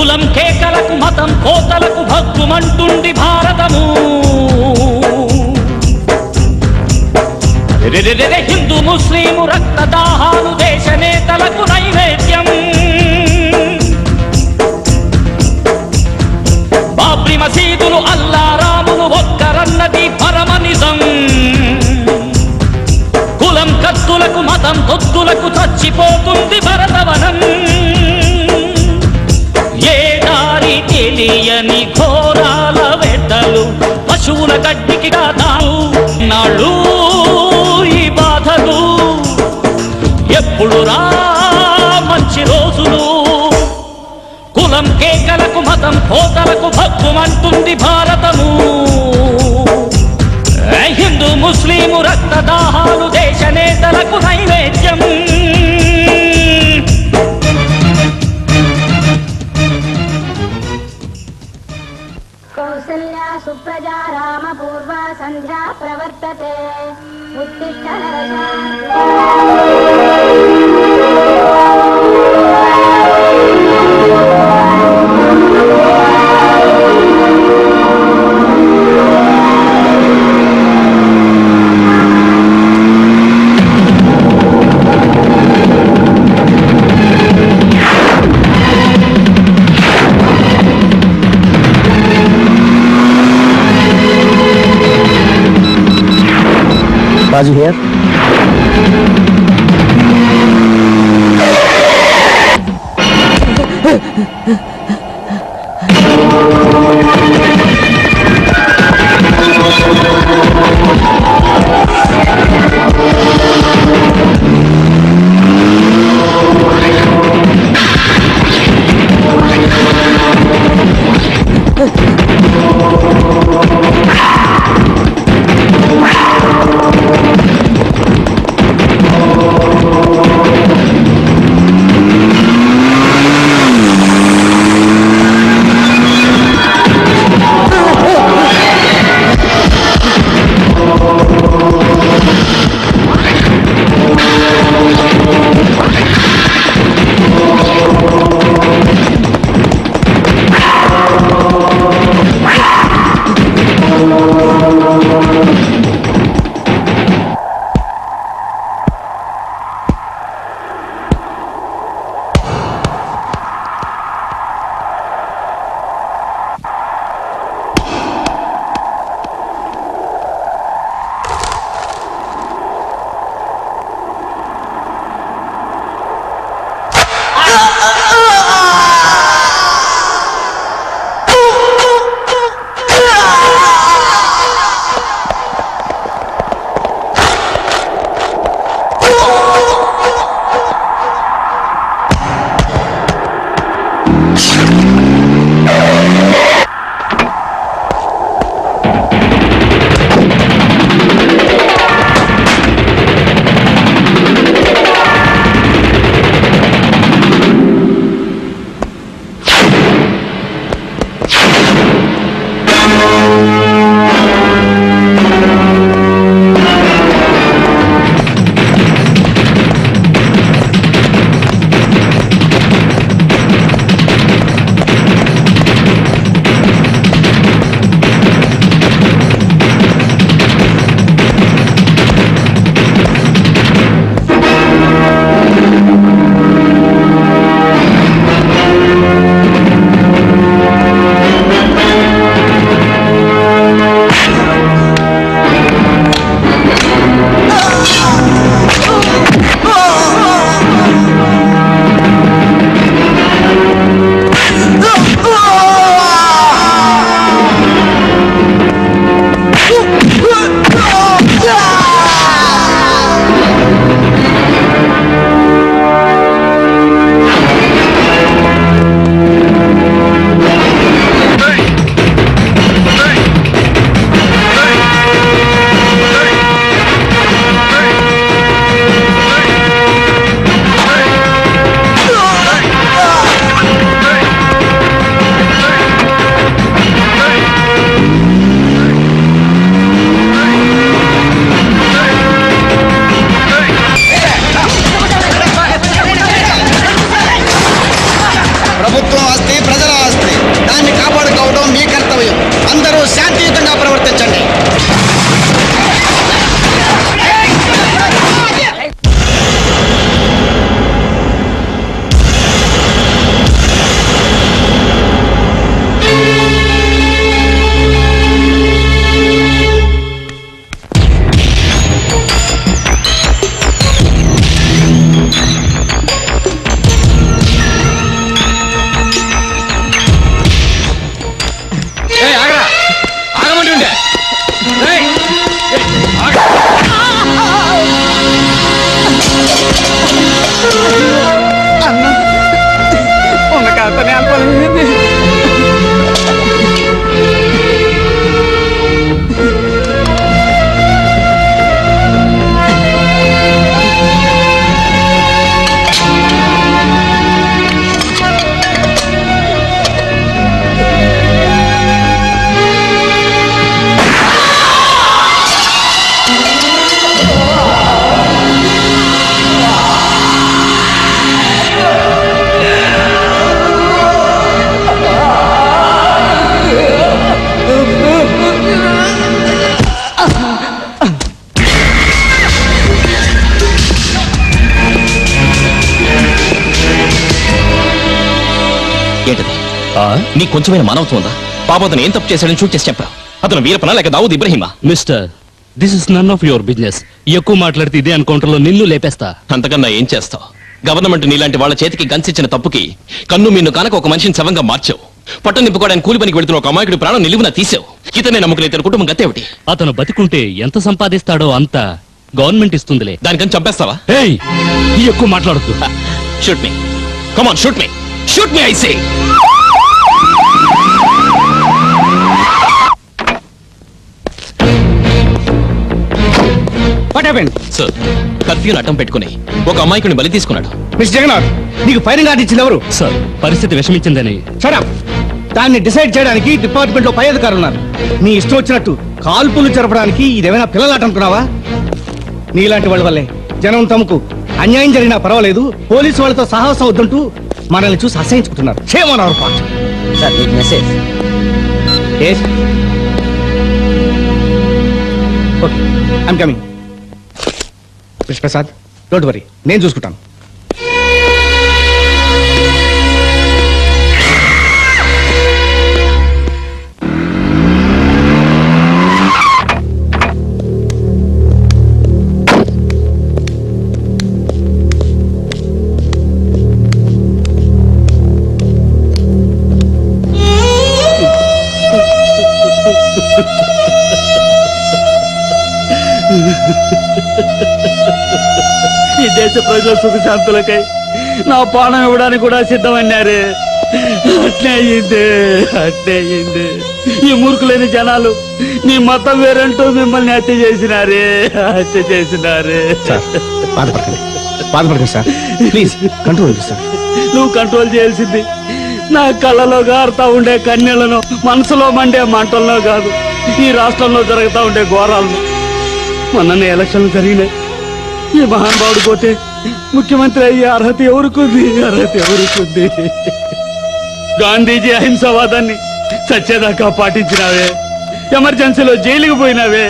కులం కేకలకు మతం కోతలకు భగ్గుమంటుంది భారతము. హిందూ ముస్లిము రక్తదాహాలు దేశ నేతలకు నైవేద్యం. బాబ్రీ మసీదులు అల్లారాములు ఒక్కరన్నది పరమ నిజం. కులం కత్తులకు మతం తొత్తులకు చచ్చిపోతుంది భరతవనం. ఏ దారి తెలియని ఘోరాల వెట్టలు పశువుల గడ్డికి కాదాలు నాళ్ళు ఈ బాధలు. ఎప్పుడు రా మంచి రోజులు. కులం కేకలకు మతం కోతలకు భగ్గుమంటుంది భారతము. హిందూ ముస్లిము రక్తదాహాలు దేశ నేతలకు నైవేద్యం. కౌసల్యా సుప్రజా రామ పూర్వ సంధ్యా ప్రవర్తతే. ఉత్తిష్ట Baji here. ఆస్తి ప్రజల ఆస్తి. దాన్ని కాపాడుకోవడం మీ కర్తవ్యం. అందరూ శాంతియుతంగా ప్రవర్తించండి. ఏంటది? నీకు కొంచెమైనా మానవత్వం ఉందా? పాప అతను ఏం తప్పు చేశాడని షూట్ చేసి చెప్పావు. అతను వీరపనా లేక దావూద్ ఇబ్రహీమా? Mister, this is none of your business. ఎక్కువ మాట్లాడితే ఇదే ఎన్కౌంటర్ లో నిన్ను లేపేస్తా. అంతకన్నా ఏం చేస్తావు? గవర్నమెంట్ నీలాంటి వాళ్ళ చేతికి గన్సిచ్చిన తప్పుకి కన్ను మిన్ను కానక ఒక మనిషిని శవంగా మార్చావు. పట్టం నింపుకోవడానికి కూలి పనికి వెళ్తున్న ఒక అమాయకుడి ప్రాణం నిలువున తీసావు. ఇతనే నమ్ముకునే ఇతని కుటుంబం గతేమిటి? అతను బతికుంటే ఎంత సంపాదిస్తాడో అంత గవర్నమెంట్ ఇస్తుందిలే. దానికని చంపేస్తావా? ఏయ్, ఎక్కువ మాట్లాడుతూ. Shoot me, come on, shoot me, shoot me, I say. What happened? Sir, కర్ఫ్యూని అడ్డం పెట్టుకుని ఒక అమాయకుని బలి తీసుకున్నాడు. మిస్ జగన్నాథ్, నీకు ఫైరింగ్ ఆర్డర్ ఇచ్చింది ఎవరు? సార్, పరిస్థితి విషమించిందని. షడప్. దాన్ని డిసైడ్ చేయడానికి డిపార్ట్మెంట్ లో పై అధికారులు ఉన్నారు. నీ ఇష్టం వచ్చినట్టు కాల్పులు జరపడానికి ఇదేమైనా పిల్లలాట అనుకున్నావా? నీలాంటి వాళ్ళ వల్లే జనం తమకు అన్యాయం జరిగినా పర్వాలేదు, పోలీసు వాళ్ళతో సాహసం వద్దంటూ మనల్ని చూసి అసహించుకుంటున్నారు. Shame on our part. Sir, మీకు message. Okay, I'm coming. Prasad, don't worry, నేను చూసుకుంటాను. ఈ దేశ ప్రజల సుఖశాంతులకై నా ప్రాణం ఇవ్వడానికి కూడా సిద్ధమన్నారే. అట్నే అయ్యింది, అట్నే అయ్యింది. ఈ మూర్ఖులైన జనాలు నీ మతం వేరంటూ మిమ్మల్ని హత్య చేసినారే, హత్య చేసినారే. బాధపడకండి సార్, ప్లీజ్ కంట్రోల్ సార్. నువ్వు కంట్రోల్ చేయాల్సింది నా కళ్ళలో గారుతా ఉండే కన్నీళ్లను, మనసులో మండే మంటల్లో కాదు, ఈ రాష్ట్రంలో జరుగుతూ ఉండే ఘోరాలను. మొన్న ఎలక్షన్లు జరిగినాయి. ఈ మహానుభావుడు పోతే ముఖ్యమంత్రి అయ్యే అర్హత ఎవరికుంది? అర్హత ఎవరికుంది? గాంధీజీ అహింసావాదాన్ని సత్యదాకా పాటించినావే, ఎమర్జెన్సీలో జైలుకు పోయినావే,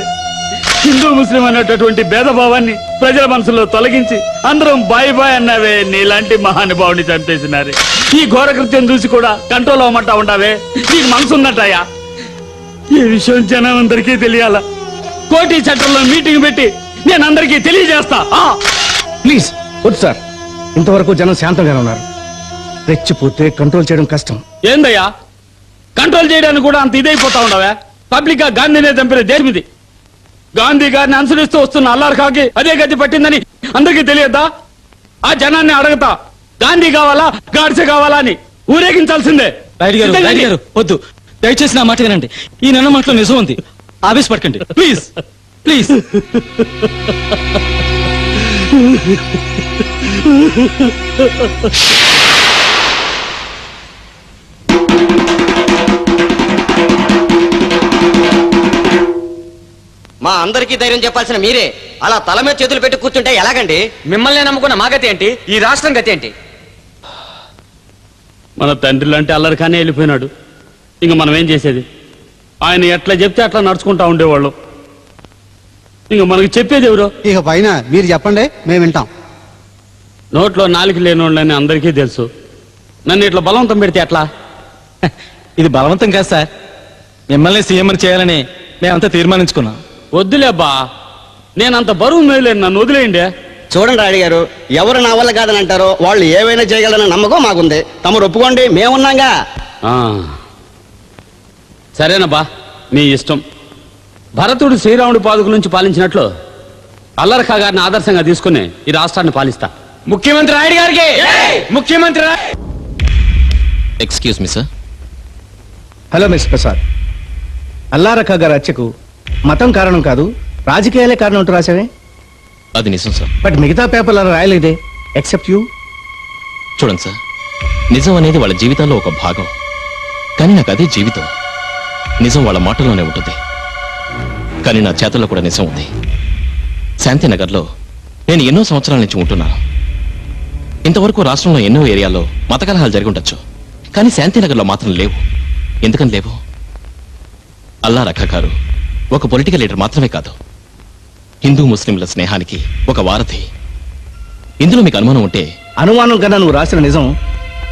హిందూ ముస్లిం అనేటటువంటి భేదభావాన్ని ప్రజల మనసులో తొలగించి అందరం బాయ్ బాయ్ అన్నావే. నీలాంటి మహానుభావుని చంపేసినారే. ఈ ఘోర కృత్యం చూసి కూడా కంట్రోల్ అవ్వమంటా ఉండావే. నీకు మనసు ఉన్నట్టయా? ఈ విషయం జనం అందరికీ తెలియాలా? కోటి సెంటర్లో మీటింగ్ పెట్టి నేను అందరికీ తెలియజేస్తా. ప్లీజ్ వద్దు సార్, ఇంతవరకు జనం శాంతంగానే ఉన్నారు. రెచ్చిపోతే కంట్రోల్ చేయడం కష్టం. ఏందయ్యా, కంట్రోల్ చేయడానికి కూడా అంత ఇదైపోతా ఉండవా? పబ్లిక్ గా గాంధీనే చంపిన దేశం ఇది. గాంధీ గారిని అనుసరిస్తూ వస్తున్న అల్లార్ ఖాకి అదే గతి పట్టిందని అందరికీ తెలియద్దా? ఆ జనాన్ని అడగతా, గాంధీ కావాలా గాడ్సే కావాలా అని ఊరేగించాల్సిందే. వద్దు, దయచేసి నా మాట వినండి. ఈ నన్న మాటలో నిజం ఉంది. ఆవేశపడకండి ప్లీజ్, ప్లీజ్. మా అందరికీ ధైర్యం చెప్పాల్సిన మీరే అలా తల మీద చేతులు పెట్టి కూర్చుంటే ఎలాగండి? మిమ్మల్ని నమ్ముకున్న మా గతి ఏంటి? ఈ రాష్ట్రం గతి ఏంటి? మన తండ్రి లాంటి అల్లరికానే వెళ్ళిపోయినాడు. ఇంక మనం ఏం చేసేది? ఆయన ఎట్లా చెప్తే అట్లా నడుచుకుంటా ఉండేవాళ్ళం. ఇంక మనకి చెప్పేది ఎవరు? ఇక పైన మీరు చెప్పండి, మేము వింటాం. నోట్లో నాలుక లేనోళ్ళని అందరికీ తెలుసు. నన్ను ఇట్లా బలవంతం పెడితే ఎట్లా? ఇది బలవంతం కాదు సార్, మిమ్మల్ని సీఎం చేయాలని మేమంతా తీర్మానించుకున్నాం. వద్దులేబ్బా, నేనంత బరువు మేలేను, నన్ను వదిలేయండి. చూడండి రాయుడు గారు, ఎవరు నా వల్ల కాదని అంటారో వాళ్ళు ఏవైనా చేయగలరన్న నమ్మకం మాకుంది. తమరు ఒప్పుకోండి, మేమున్నాగా. ఆ, సరేనబ్బా, మీ ఇష్టం. భరతుడు శ్రీరాముడి పాదుకు నుంచి పాలించినట్లు అల్లరఖా గారిని ఆదర్శంగా తీసుకుని ఈ రాష్ట్రాన్ని పాలిస్తా. ముఖ్యమంత్రి రాయుడు గారికి ముఖ్యమంత్రి excuse me sir. Hello miss Prasad, Allarakha గారి హత్యకు మతం కారణం కాదు, రాజకీయాలే కారణం అంటూ రాసావే. అది నిజం సార్. బట్ మిగతా పేపర్లు అలా రాయలేదే, ఎక్సెప్ట్ యూ. చూడండి సార్, నిజం అనేది వాళ్ళ జీవితాల్లో ఒక భాగం, కానీ నాకు అదే జీవితం. నిజం వాళ్ళ మాటల్లోనే ఉంటుంది, కానీ నా చేతుల్లో కూడా నిజం ఉంది. శాంతినగర్లో నేను ఎన్నో సంవత్సరాల నుంచి ఉంటున్నాను. ఇంతవరకు రాష్ట్రంలో ఎన్నో ఏరియాల్లో మత కలహాలు జరిగి ఉండొచ్చు, కానీ శాంతినగర్లో మాత్రం లేవు. ఎందుకని లేవు? అల్లారఖా గారు ఒక పొలిటికల్ లీడర్ మాత్రమే కాదు, హిందూ ముస్లింల స్నేహానికి ఒక వారధి. ఇందులో మీకు అనుమానం ఉంటే అనుమానం కన్నా నువ్వు రాసిన నిజం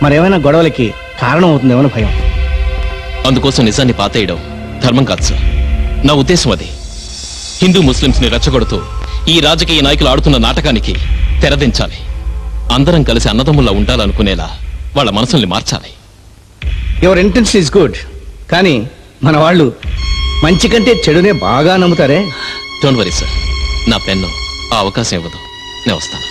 మరేమైనా గొడవలకి కారణం అవుతుందేమో భయం. అందుకోసం నిజాన్ని పాతేయడం ధర్మం కాదు సార్. నా ఉద్దేశం అది. హిందూ ముస్లింస్ ని రెచ్చగొడుతూ ఈ రాజకీయ నాయకులు ఆడుతున్న నాటకానికి తెరదించాలి. అందరం కలిసి అన్నదమ్ముల్లా ఉండాలనుకునేలా వాళ్ళ మనసుల్ని మార్చాలి. యువర్ ఇంటెన్షన్ ఇస్ గుడ్, కానీ మన వాళ్ళు మంచి కంటే చెడునే బాగా నమ్ముతారే. డోంట్ వరీ సార్, నా పెన్ను ఆ అవకాశం ఇవ్వదు. నేను వస్తాను.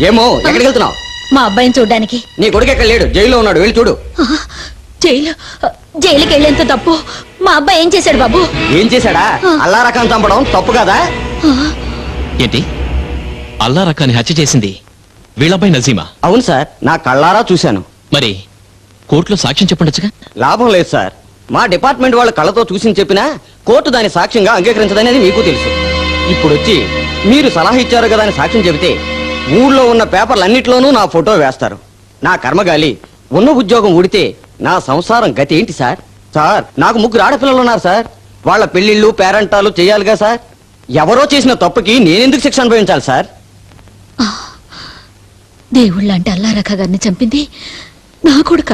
ఏమో, ఎక్కడికి వెళ్తున్నావు? మా అబ్బాయిని చూడ్డానికి. నీ కొడుకు ఎక్కడ లేడు, జైల్లో ఉన్నాడు, వెళ్ళి చూడు. జైలుకి వెళ్ళేంత తప్పు మా అబ్బాయి ఏం చేశాడు బాబు? ఏం చేశాడా? అల్లారకాన్ని చంపడం తప్పు కదా? ఏంటి, అల్లారఖాని హత్య చేసింది వీళ్ళపై నజీమా? అవును సార్, నా కళ్ళారా చూశాను. మరి కోర్టులో సాక్ష్యం చెప్పండొచ్చుగా? లాభం లేదు సార్. మా డిపార్ట్మెంట్ వాళ్ళ కళ్ళతో చూసి చెప్పినా కోర్టు దాని సాక్ష్యంగా అంగీకరించదనేది మీకు తెలుసు. ఇప్పుడు వచ్చి మీరు సలహా ఇచ్చారు కదా అని సాక్ష్యం చెబితే ఊళ్ళో ఉన్న పేపర్లన్నిట్లోనూ నా ఫోటో వేస్తారు. నా కర్మగాలి ఉన్న ఉద్యోగం ఊడితే నా సంసారం గతి ఏంటి సార్? సార్, నాకు 3 ఆడపిల్లలు ఉన్నారు సార్. వాళ్ళ పెళ్లిళ్ళు పేరంటాలు చేయాలిగా సార్. ఎవరో చేసిన తప్పుకి నేనెందుకు శిక్ష అనుభవించాలి సార్? దేవుళ్ళంటే అల్లారఖా గారిని చంపింది నా కొడుక.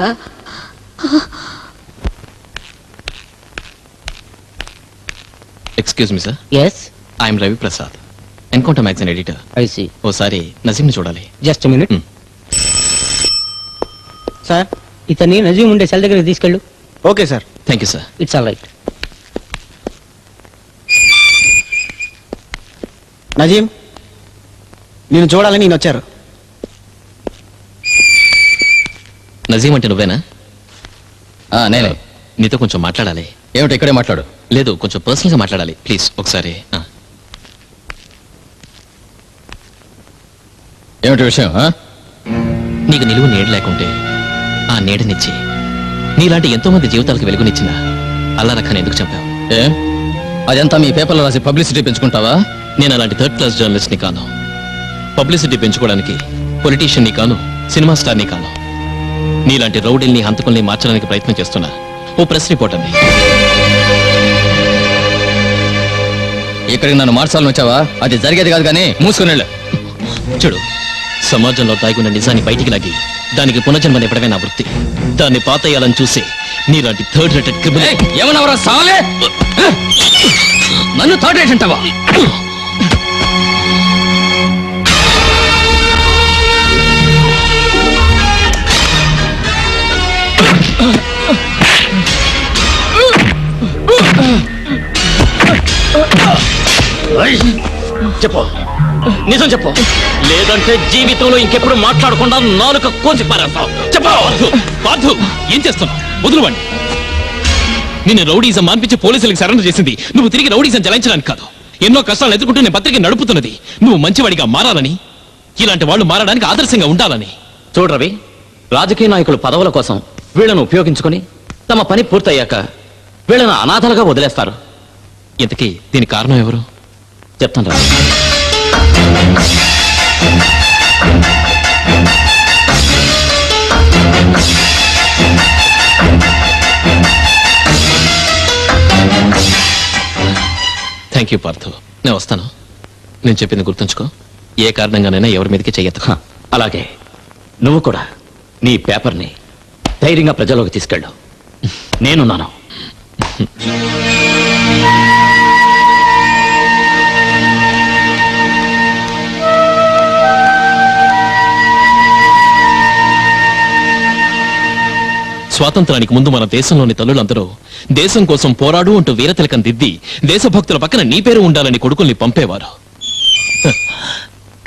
Excuse me sir. Yes, I'm Ravi Prasad, encounter magazine editor. I see. ఓసారి నజీంని చూడాలి. Just minute Hmm. సార్, ఇతన్ని నజీం ఉండే సెల్ దగ్గరికి తీసుకెళ్ళు. Okay sir. Thank you sir. It's all right. Nazeem, నేను చూడాలని నేను వచ్చారు. నజీం అంటే నువ్వేనా? నేనే. నీతో కొంచెం మాట్లాడాలి. ఏమిటి, ఇక్కడే మాట్లాడు. లేదు, కొంచెం పర్సనల్ గా మాట్లాడాలి ప్లీజ్. ఒకసారి ఏమిటి విషయం? నీకు నిలువు నీడ లేకుంటే ఆ నీడనిచ్చి నీలాంటి ఎంతో మంది జీవితాలకు వెలుగునిచ్చిన అల్లారఖాని ఎందుకు చంపావు? అదంతా మీ పేపర్లో రాసి పబ్లిసిటీ పెంచుకుంటావా? నేను అలాంటి 3rd క్లాస్ జర్నలిస్ట్ ని కాను. పబ్లిసిటీ పెంచుకోవడానికి పొలిటీషియన్ ని కాను, సినిమా స్టార్ ని కాను. నీలాంటి రౌడీల్ని హంతకుల్ని మార్చడానికి ప్రయత్నం చేస్తున్నా ఓ ప్రెస్ రిపోర్టర్ని. ఇక్కడికి నన్ను మార్చాలని వచ్చావా? అది జరిగేది కాదు, కానీ మూసుకుని వెళ్ళు. చూడు, సమాజంలో దాగున్న నిజాన్ని బయటికి లాగి దానికి పునర్జన్మనివ్వడమే నా వృత్తి. దాన్ని పాతేయాలని చూసి నీలాంటి 3rd రేటెడ్ క్రిమినల్. ఏమన్నావరా సాలే? నన్ను 3rd రేట్ అంటావా? చెప్పు, నిజం చెప్పు, లేదంటే జీవితంలో ఇంకెప్పుడు మాట్లాడకుండా నాలుక కోసి పారేస్తావు. చెప్పు. ఏం చేస్తున్నావు? వదులువండి. నిన్ను రౌడీజం మాన్పించి పోలీసులకు సరెండర్ చేసింది నువ్వు తిరిగి రౌడీజం జలాయించడానికి కాదు. ఎన్నో కష్టాలు ఎదుర్కొంటూ నేను పత్రిక నడుపుతున్నది నువ్వు మంచివాడిగా మారాలని, ఇలాంటి వాళ్ళు మారడానికి ఆదర్శంగా ఉండాలని. చూడు రవి, రాజకీయ నాయకులు పదవుల కోసం వీళ్ళను ఉపయోగించుకొని తమ పని పూర్తయ్యాక వీళ్ళను అనాథలుగా వదిలేస్తారు. ఇంతకీ దీనికి కారణం ఎవరు? చెప్తాను రా. Thank you Partha. నేను వస్తాను. నేను చెప్పింది గుర్తుంచుకో. ఏ కారణంగానైనా ఎవరి మీదకి చెయ్యొద్దు. అలాగే నువ్వు కూడా నీ పేపర్ని ధైర్యంగా ప్రజల్లోకి తీసుకెళ్ళు. నేనున్నాను. స్వాతంత్రానికి ముందు మన దేశంలోని తల్లులందరూ దేశం కోసం పోరాడు అంటూ వీరతిలకం దిద్ది దేశభక్తుల పక్కన నీ పేరు ఉండాలని కొడుకుల్ని పంపేవారు.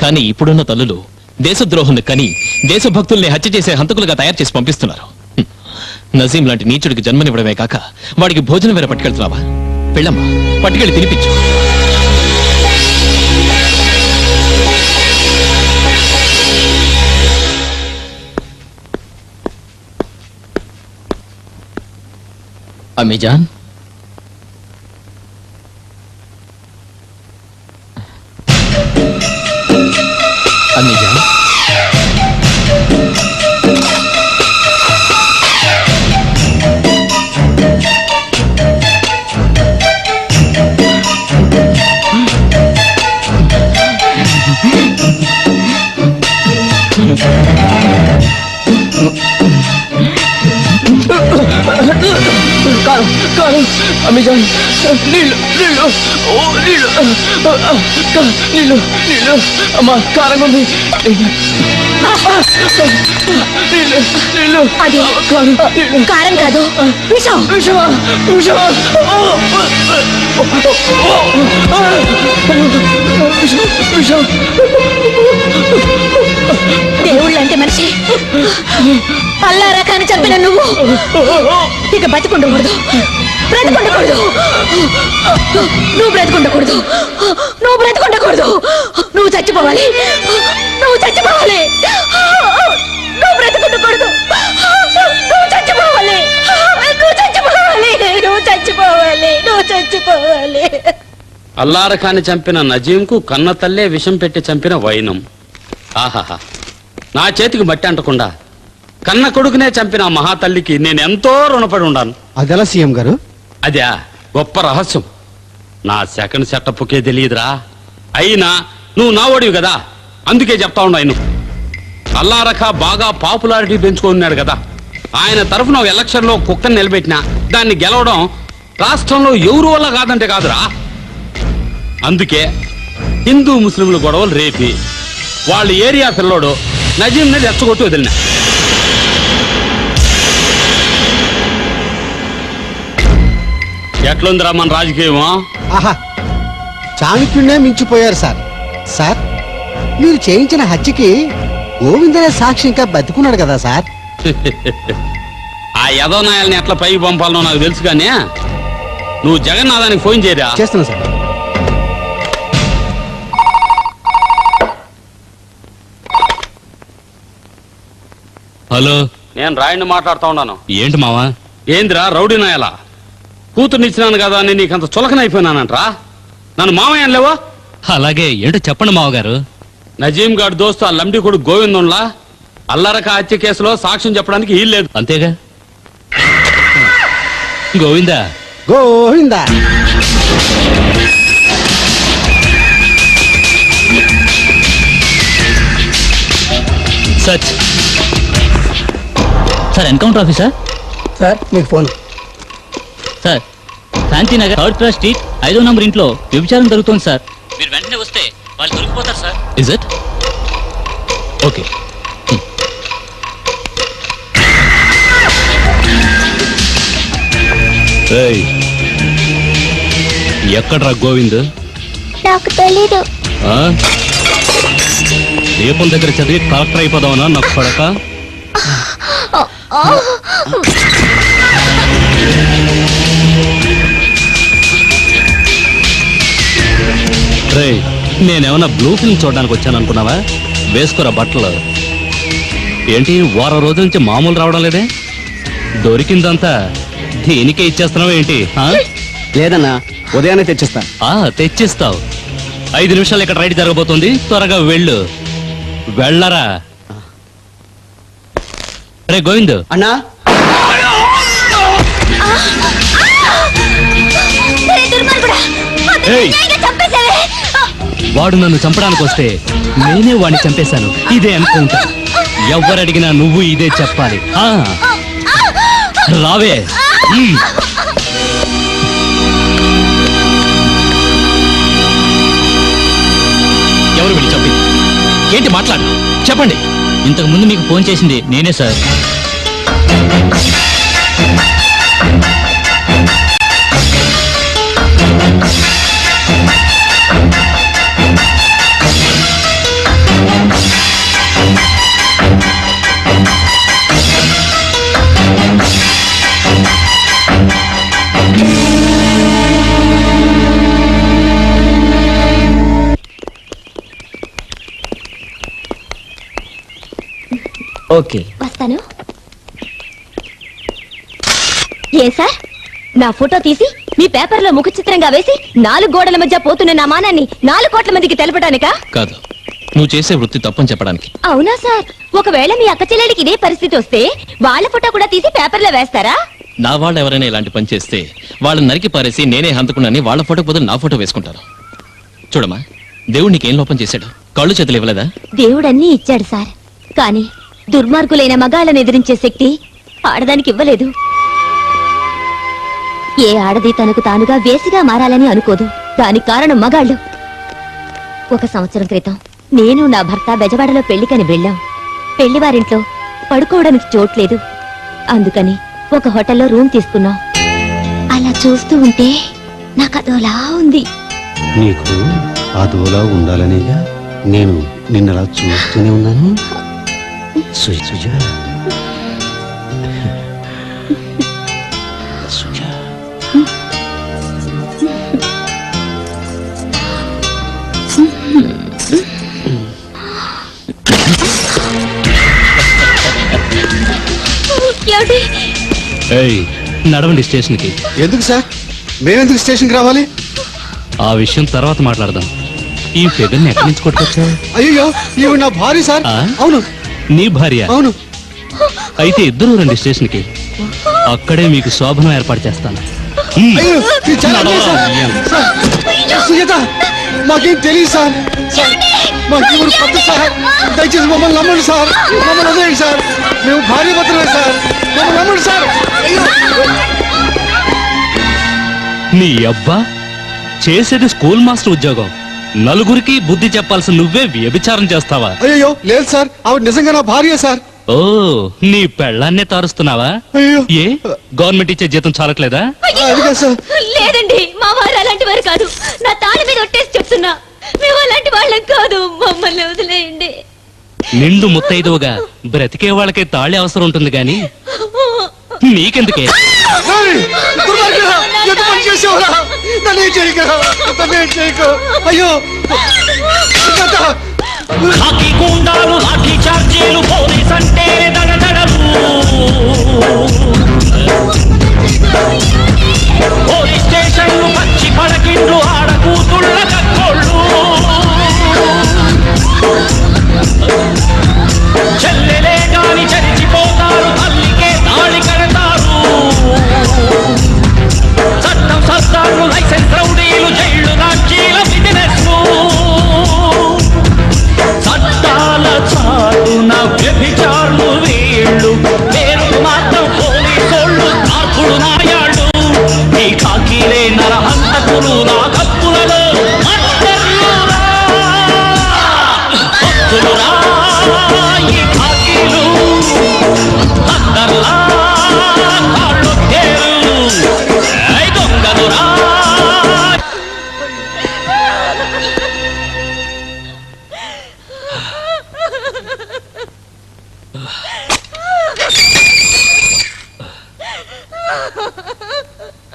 కానీ ఇప్పుడున్న తల్లులు దేశద్రోహుల్ని కని దేశభక్తుల్ని హత్య చేసే హంతకులుగా తయారు చేసి పంపిస్తున్నారు. నజీం లాంటి నీచుడికి జన్మనివ్వడమే కాక వాడికి భోజనం వేరే పట్టుకెళ్తున్నావా? వెళ్ళమ్మా, పట్టుకెళ్ళి తినిపించు. అమ్మీజాన్, అమ్మీజాన్, అమిజాన్ నీళ్ళు నీళ్ళు ఓ నీళ్ళు నీళ్ళు నీళ్ళు అమ్మా కారంగా ఉంది. నీళ్ళు నీళ్ళు అది కారం కాదు, విషం. విషమా విషమా విషం. దేవుళ్ళంటే మనిషి అల్లా రకాన్ని చంపిన నువ్వు ఇక బతికుండకూడదు, బ్రతికుండకూడదు. నువ్వు బ్రతికుండకూడదు, నువ్వు బ్రతికుండకూడదు. నువ్వు చచ్చిపోవాలి, నువ్వు చచ్చిపోవాలి. నువ్వు బ్రతికుండకూడదు, నువ్వు చచ్చిపోవాలి, నువ్వు చచ్చిపోవాలి, నువ్వు చచ్చిపోవాలి, నువ్వు చచ్చిపోవాలి. అల్లారకాన్ని చంపిన నజీంకు కన్న తల్లే విషం పెట్టి చంపిన వైనం. ఆహాహా, నా చేతికి మట్టి అంటకుండా కన్న కొడుకునే చంపిన ఆ మహాతల్లికి నేను ఎంతో రుణపడి ఉండాను. అదెలా సీఎం గారు? అదే గొప్ప రహస్యం. నా సెకండ్ సెటప్కే తెలియదురా. అయినా నువ్వు నా ఓడివి కదా, అందుకే చెప్తా ఉండు. ఆయన అల్లారఖ బాగా పాపులారిటీ పెంచుకున్నాడు కదా, ఆయన తరఫున ఎలక్షన్ లో కుక్కని నిలబెట్టినా దాన్ని గెలవడం రాష్ట్రంలో ఎవరు వల్ల కాదంటే కాదురా. అందుకే హిందూ ముస్లింల గొడవలు రేపి వాళ్ళ ఏరియా పిల్లోడు నజీంని రెచ్చగొట్టి వదిలిన. ఎట్లుందిరా మన రాజకీయం? ఆహా, చాణక్యుడినే మించిపోయారు సార్. సార్, మీరు చేయించిన హత్యకి గోవిందనే సాక్షి ఇంకా బతుకున్నాడు కదా సార్. ఆ యదోనాయాలని ఎట్లా పైకి పంపాలనో నాకు తెలుసు, కానీ నువ్వు జగన్నాథానికి ఫోన్ చేయరా. చేస్తున్నా సార్. హలో, నేను రాయుడిని మాట్లాడుతా ఉన్నాను. ఏంటి మావా? ఏందిరా రౌడీ నాయలా, కూతుర్నిచ్చినాను కదా అని నీకంత చులకనైపోయినానంట్రా. నన్ను మామయ్య లేవా? అలాగే ఏంటో చెప్పండి మావగారు. నజీం గారి దోస్తు ఆ లంబడి కొడుకు గోవిందంలా అల్లరక హత్య కేసులో సాక్ష్యం చెప్పడానికి వీల్లేదు. అంతేగా గోవిందా? గోవిందా సచ్ సార్, ఎన్కౌంటర్ ఆఫీసర్ సార్ మీకు phone. Sir, Shantinagar 3rd class street 5వ నంబర్ ఇంట్లో వ్యభిచారం జరుగుతోంది సార్. మీరు వెంటనే వస్తే వాళ్ళు దొరికిపోతారు సార్. Is it okay? ఎక్కడ్రా గోవింద్? నాకు తెలీదు. దీపం దగ్గర చదివి కలెక్టర్ అయిపోదామనా నాకు పడక? రే, నేనేమన్నా బ్లూ ఫిల్మ్ చూడడానికి వచ్చాను అనుకున్నావా? వేసుకోరా బట్టలు. ఏంటి వారం రోజుల నుంచి మామూలు రావడం లేదే? దొరికిందంతా దీనికే ఇచ్చేస్తున్నావు ఏంటి? లేదన్నా, ఉదయాన్నే తెచ్చిస్తా. తెచ్చిస్తావు. 5 నిమిషాలు ఇక్కడ రైడ్ జరగబోతుంది, త్వరగా వెళ్ళు. వెళ్ళరా. రే గోవింద్, అన్నా, దుర్మార్గుడా, ఏయ్! వాడు నన్ను చంపడానికి వస్తే నేనే వాడిని చంపేశాను. ఇదే ఎన్కౌంటర్. ఎవరు అడిగినా నువ్వు ఇదే చెప్పాలి. రావే. ఎవరు వీళ్ళు చంపింది? ఏంటి మాట్లాడు, చెప్పండి. ఇంతకు ముందు మీకు ఫోన్ చేసింది నేనే సార్. ఓకే. వస్తాను. ఏ సార్, నా ఫోటో తీసి మీ పేపర్లో ముఖ చిత్రంగా వేసి 4 గోడల మధ్య పోతున్న నా మానాన్ని 4 కోట్ల మందికి తెలపడానికా? కాదు, నువ్వు చేసే వృత్తి తప్పని చెప్పడానికి. అవునా సార్? ఒకవేళ మీ అక్క చెల్లెలికి ఇదే పరిస్థితి వస్తే వాళ్ళ ఫోటో కూడా తీసి పేపర్లో వేస్తారా? నా వాళ్ళు ఎవరైనా ఇలాంటి పని చేస్తే వాళ్ళని నరికి పారేసి నేనే హంతకున్నాని వాళ్ళ ఫోటో బదులు నా ఫోటో వేసుకుంటారు. చూడమ్మా, దేవుడు నీకేం లోపం చేశాడు? కళ్ళు చేతులు ఇవ్వలేదా? దేవుడన్నీ ఇచ్చాడు సార్, కానీ దుర్మార్గులైన మగాళ్ళని ఎదిరించే శక్తి ఆడదానికి ఇవ్వలేదు. ఏ ఆడది తనకు తానుగా వేసిగా మారాలని అనుకోదు. దానికి కారణం మగాళ్ళు. 1 సంవత్సరం క్రితం నేను నా భర్త బెజవాడలో పెళ్లికని వెళ్ళాం. పెళ్లివారింట్లో పడుకోవడానికి చోట్లేదు. అందుకని ఒక హోటల్లో రూమ్ తీసుకున్నాం. అలా చూస్తూ ఉంటే నాకు అదోలా ఉంది. నీకు అదోలా ఉండాలనేగా నేను నిన్నలా చూస్తూనే ఉన్నాను. సుజా సుజా ఏమిటి? ఏయ్, నడవండి స్టేషన్కి. ఎందుకు సార్? మేమెందుకు స్టేషన్కి రావాలి? ఆ విషయం తర్వాత మాట్లాడదాం. ఈ ఫిగర్ని ఎక్కడి నుంచి కొట్టుకొచ్చా? అయ్యో, ఇవి నా భార్య సార్. ఆ? అవును నీ భార్య? అవును. అయితే ఇద్దరు రండి స్టేషన్కి. అక్కడే మీకు శోభనం ఏర్పాటు చేస్తాను. అయ్యో, ఇది చాలా అన్యాయం సార్. సార్, సుజాత, మాకేం తెలియదు సార్. సార్, మాకు ఇప్పుడు కొత్త సార్. దయచేసి మమ్మల్ని నమ్మండి సార్. మమ్మల్ని వదిలేయండి సార్. మేము భార్య భర్తలే సార్. మమ్మల్ని నమ్మండి సార్. అయ్యో, నీ అబ్బా చేసేది స్కూల్ మాస్టర్ ఉద్యోగం. నలుగురికి బుద్ధి చెప్పాల్సిన నువ్వే వ్యభిచారం చేస్తావా? అయ్యో, లేదు సార్. ఆవిడ నిజంగా నా భార్య సార్. ఓ, నీ పెళ్ళాన్నే తారుస్తున్నావా? అయ్యో. ఏ గవర్నమెంట్ ఇచ్చే జీతం చాలట్లేదా? అదిగా సార్. లేదండి, మా వారు అలాంటి వారు కాదు. నా తాళి మీద ఒట్టేసి చెప్తున్నా, మేము అలాంటి వాళ్ళం కాదు. మమ్మల్ని వదిలేయండి. నిండు ముత్తైదువుగా బ్రతికే వాళ్ళకే తాళి అవసరం ఉంటుంది గాని నీకెందుకే? ఏయ్, దుర్మార్గుడా, ఎంత పని చేసావురా? నన్నేం చేయకురా, నన్నేం చేయకు. అయ్యో, సుజాత. లాఠీ గుండాలు, లాఠీ చార్జీలు, పోలీస్ అంటే దడదడలు. పోలీస్ స్టేషన్లు, పచ్చి పడకిండ్లు, ఆడకూతుళ్ళ కక్కోళ్ళు. చెల్లెలే గాని చరిచిపోతారు, తల్లికే తాళి కడతారు. చట్టం సర్దార్లు, లైసెన్స్ రౌడీలు, జైళ్లు రాజ్యాల బిజినెస్. చట్టాల చాటున వ్యభిచారులు వీళ్ళు, పేరు మాత్రం పోలీసోళ్ళు, కార్పుడు నాయాళ్ళు. ఈ కాకీలే నరహంతకులు, నా కప్పులలో మర్డర్లురా. భక్తులురా ఈ కాకీలు, అందర్లా కాళ్ళొట్టేరు. ఐ దొంగలురా.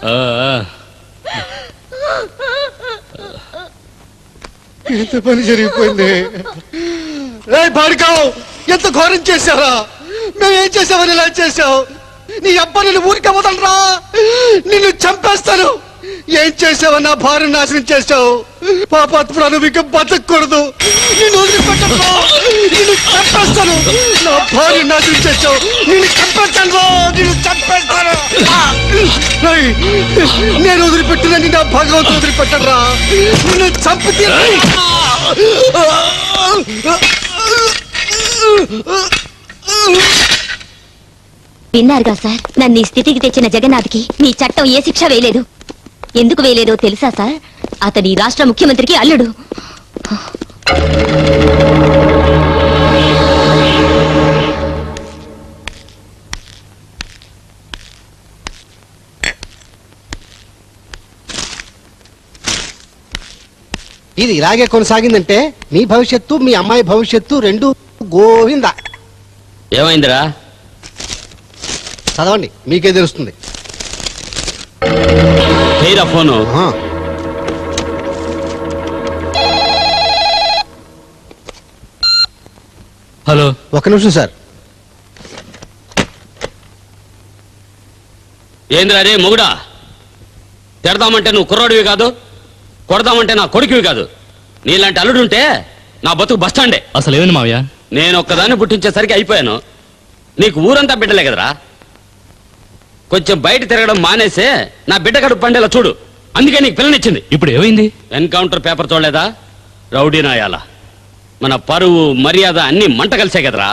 ఆ, ఎంత పని జరిగిపోయింది. భార్గవ్, ఎంత ఘోరం చేశారా? మేమేం చేసామని ఇలా చేశావు? నీ అబ్బా, నిన్ను ఊరికే వదలరా. నిన్ను చంపేస్తాను. ఏం చేసావు? నా భార్య నాశనం చేశావు. పాపాత్మురాలు మీకు బతకూడదు. నేను వదిలిపెట్టను. నిన్ను చంపేస్తాను. నా భార్య నాశనం చేశావు. నిన్ను చంపేస్తాను. నిన్ను చంపేస్తాను. ఏయ్, నేను వదిలిపెట్టినని నా భగవంతుడు వదిలిపెట్టరా. నిన్ను చంపితే విన్నారుగా సార్, నన్ను ఈ స్థితికి తెచ్చిన జగన్నాథ్కి మీ చట్టం ఏ శిక్ష వేయలేదు. ఎందుకు వేయలేదో తెలుసా సార్? అతని రాష్ట్ర ముఖ్యమంత్రికి అల్లుడు. ఇది ఇలాగే కొనసాగిందంటే మీ భవిష్యత్తు మీ అమ్మాయి భవిష్యత్తు రెండు గోవింద. ఏమైందిరా? చదవండి, మీకే తెలుస్తుంది. ఫోను. ఆ, హలో, ఒక నిమిషం సార్. ఏందిరా రే మొగుడా? తిడదామంటే నువ్వు కుర్రాడివి కాదు, కొడదామంటే నా కొడుకువి కాదు. నీలాంటి అల్లుడుంటే నా బతుకు బస్టాండే. అసలు ఏమైంది మావయ్య? నేను ఒక్కదాన్ని పుట్టించేసరికి అయిపోయాను. నీకు ఊరంతా బిడ్డలే కదరా. కొంచెం బయట తిరగడం మానేసే నా బిడ్డ కడుపు పండేలా చూడు. అందుకే నీకు పిల్లనిచ్చింది. ఇప్పుడు ఏమైంది? ఎన్కౌంటర్ పేపర్ చూడలేదా? రౌడీ నాయాల మన పరువు మర్యాద అన్ని మంట కలిసే కదరా.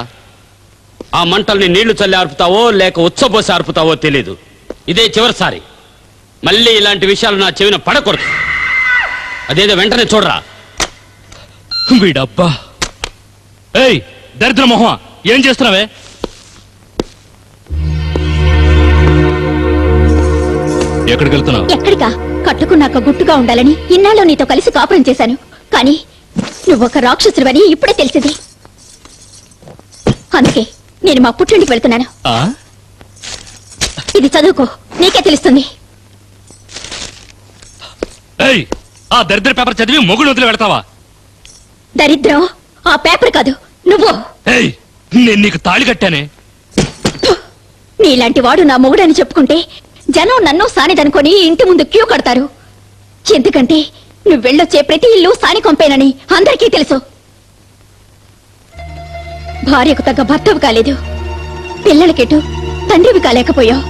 ఆ మంటల్ని నీళ్లు చల్లి ఆర్పుతావో లేక ఉచ్చబోసి ఆర్పుతావో తెలీదు. ఇదే చివరిసారి. మళ్ళీ ఇలాంటి విషయాలు నా చెవిన పడకూడదు. అదేదో వెంటనే చూడరా. వీడబ్బా. ఏయ్ దరిద్ర మొహం, ఏం చేస్తున్నావే? ఎక్కడికి వెళ్తున్నావు? ఎక్కడికా? కట్టుకున్నాక గుట్టుగా ఉండాలని ఇన్నాళ్ళు నీతో కలిసి కాపురం చేశాను. కానీ నువ్వొక రాక్షసుడివని ఇప్పుడే తెలిసింది. అందుకే నేను మా పుట్టింటికి వెళ్తున్నాను. ఆ? ఇది చదువుకో, నీకే తెలుస్తుంది. ఏయ్, ఆ దరిద్ర పేపర్ చదివి మొగుడు వదిలి పెడతావా? దరిద్రం ఆ పేపర్ కాదు, నువ్వు. ఏయ్, నేను నీకు తాళి కట్టానే. నీలాంటి వాడు నా మొగుడని చెప్పుకుంటే జనం నన్ను సానిదనుకొని ఇంటి ముందు క్యూ కడతారు. ఎందుకంటే నువ్వు వెళ్ళొచ్చే ప్రతి ఇల్లు సాని కొంపేనని అందరికీ తెలుసు. భార్యకు తగ్గ భర్తవు కాలేదు, పిల్లలకెటు తండ్రివి కాలేకపోయావు.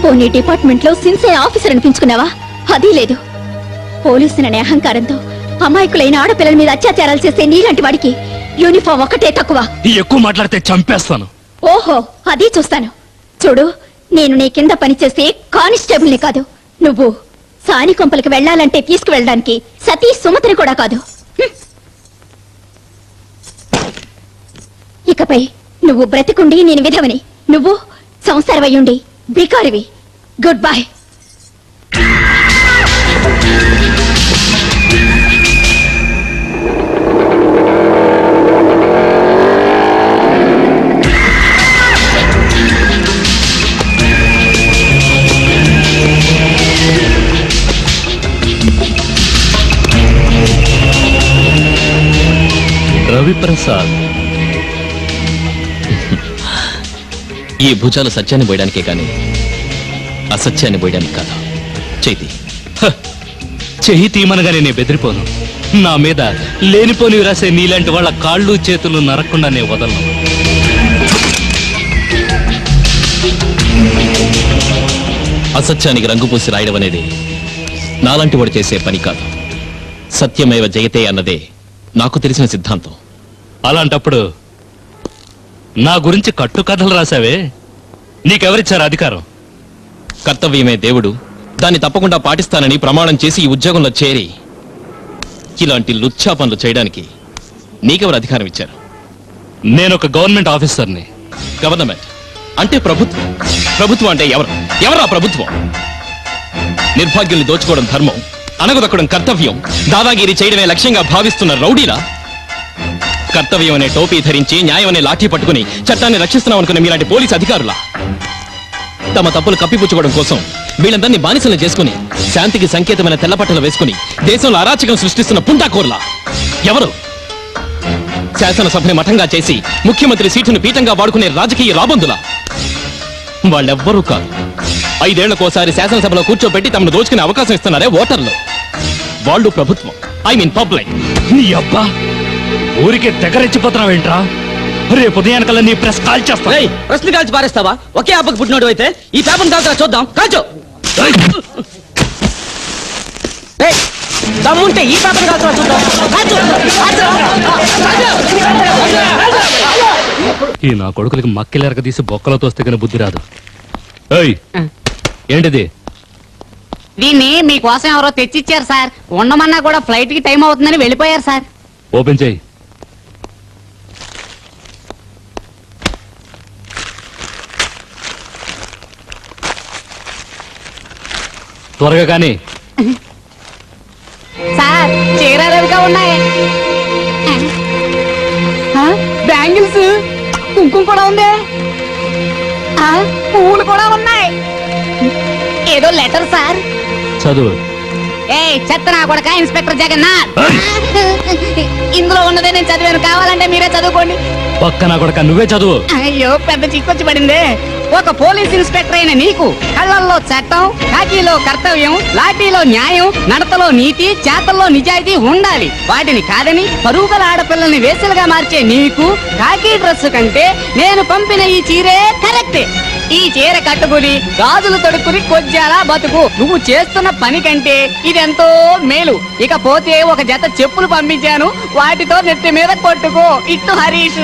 పోనీ డిపార్ట్మెంట్ లో సిన్సియర్ ఆఫీసర్ అనిపించుకున్నావా? అది లేదు. పోలీసుననే అహంకారంతో అమాయకులైన ఆడపిల్లల మీద అత్యాచారాలు చేసే నీలాంటి వాడికి యూనిఫామ్ ఒకటే తక్కువ. ఎక్కువ మాట్లాడితే చంపేస్తాను. ఓహో, అది చూస్తాను. చూడు, నేను నీ కింద పనిచేసే కానిస్టేబుల్ని కాదు. నువ్వు సాని కొంపలకి వెళ్లాలంటే తీసుకువెళ్ళడానికి సతీ సుమతిని కూడా కాదు. ఇకపై నువ్వు బ్రతికుండి నేను విధవని, నువ్వు సంసారవయ్యుండి బికారివి. Good bye. రవిప్రసాద్, ఈ భుజాలు సత్యాన్ని పోయడానికే కానీ అసత్యాన్ని పోయడానికి కాదు. చేతి చెయ్యి తీమనగానే నేను బెదిరిపోను. నా మీద లేనిపోని రాసే నీలాంటి వాళ్ళ కాళ్ళు చేతులు నరక్కుండా నేను వదలను. అసత్యానికి రంగు పూసి రాయడం అనేది నాలాంటి వాడు చేసే పని కాదు. సత్యమేవ జయతే అన్నదే నాకు తెలిసిన సిద్ధాంతం. అలాంటప్పుడు నా గురించి కట్టుకథలు రాసావే, నీకెవరిచ్చారు అధికారం? కర్తవ్యమే దేవుడు, దాన్ని తప్పకుండా పాటిస్తానని ప్రమాణం చేసి ఈ ఉద్యోగంలో చేరి ఇలాంటి లుచ్చా పనులు చేయడానికి నీకెవరు అధికారం ఇచ్చారు? నేనొక గవర్నమెంట్ ఆఫీసర్ని. గవర్నమెంట్ అంటే ప్రభుత్వం. ప్రభుత్వం అంటే ఎవరా ప్రభుత్వం? నిర్భాగ్యుల్ని దోచుకోవడం ధర్మం, అణగదొక్కడం కర్తవ్యం, దాదాగిరి చేయడమే లక్ష్యంగా భావిస్తున్న రౌడీలా? కర్తవ్యం అనే టోపీ ధరించి న్యాయం అనే లాఠీ పట్టుకుని చట్టాన్ని రక్షిస్తున్నాం అనుకునే మీలాంటి పోలీసు అధికారులా? తమ తప్పులు కప్పిపుచ్చుకోవడం కోసం వీళ్ళందరినీ బానిసలను చేసుకుని శాంతికి సంకేతమైన తెల్లపట్టలు వేసుకుని దేశంలో అరాచకం సృష్టిస్తున్న పుంటాకోర్లా? ఎవరు? శాసనసభని మఠంగా చేసి ముఖ్యమంత్రి సీటును పీఠంగా వాడుకునే రాజకీయ రాబందులా? వాళ్ళెవ్వరూ కాదు. 5 ఏళ్లకోసారి శాసనసభలో కూర్చోబెట్టి తమను దోచుకునే అవకాశం ఇస్తున్నారే ఓటర్లు. వాళ్ళు ప్రభుత్వం, ఐ మీన్ పబ్లిక్. నీ అబ్బా ఊరికే తెగరెచ్చిపోతున్నావేంట్రా? రేపు ఉదయానికల్లా నీ ప్రెస్ కాల్ చేస్తా. ప్రశ్న కాల్చి పారేస్తావా? ఒకే అబ్బకు పుట్టినోడు అయితే ఈ పేపర్ కాల్చరా చూద్దాం. కాల్చు. దమ్ముంటే ఈ పేపర్ కాల్చరా చూద్దాం. ఈ నా కొడుకులకి మక్కిలేరక తీసి బొక్కలో తోస్తే కానీ బుద్ధి రాదు. ఏయ్, ఏంటిది? దీన్ని మీకోసం ఎవరో తెచ్చిచ్చారు సార్. ఉండమన్నా కూడా ఫ్లైట్ కి టైం అవుతుందని వెళ్ళిపోయారు సార్. ఓపెన్ చేయి. త్వరగా కానీ. సార్ చీరలుగా ఉన్నాయి, బ్యాంగిల్స్, కుంకుమ కూడా ఉంది, పువ్వులు కూడా ఉన్నాయి. ఏదో లెటర్ సార్. చదువు. ఏ చెత్తనా కొడక ఇన్స్పెక్టర్ జగన్నాథ్. ఇందులో ఉన్నదే నేను చదివాను, కావాలంటే మీరే చదువుకోండి. పక్కన కొడక నువ్వే చదువు. అయ్యో పెద్ద చిక్కొచ్చి పడిందే. ఒక పోలీస్ ఇన్స్పెక్టర్ అయిన నీకు కళ్ళల్లో చట్టం, కాకీలో కర్తవ్యం, లాఠీలో న్యాయం, నడతలో నీతి, చేతల్లో నిజాయితీ ఉండాలి. వాటిని కాదని పరుగుల ఆడపిల్లల్ని వేసలుగా మార్చే నీకు కాకీ డ్రెస్ కంటే నేను పంపిన ఈ చీరే కరెక్టే. ఈ చీర కట్టుకుని గాజులు తొడుక్కుని కొజ్జాలా బతుకు. నువ్వు చేస్తున్న పని కంటే ఇదెంతో మేలు. ఇకపోతే ఒక జత చెప్పులు పంపించాను, వాటితో నెత్తి మీద కొట్టుకో. ఇట్టు హరీష్.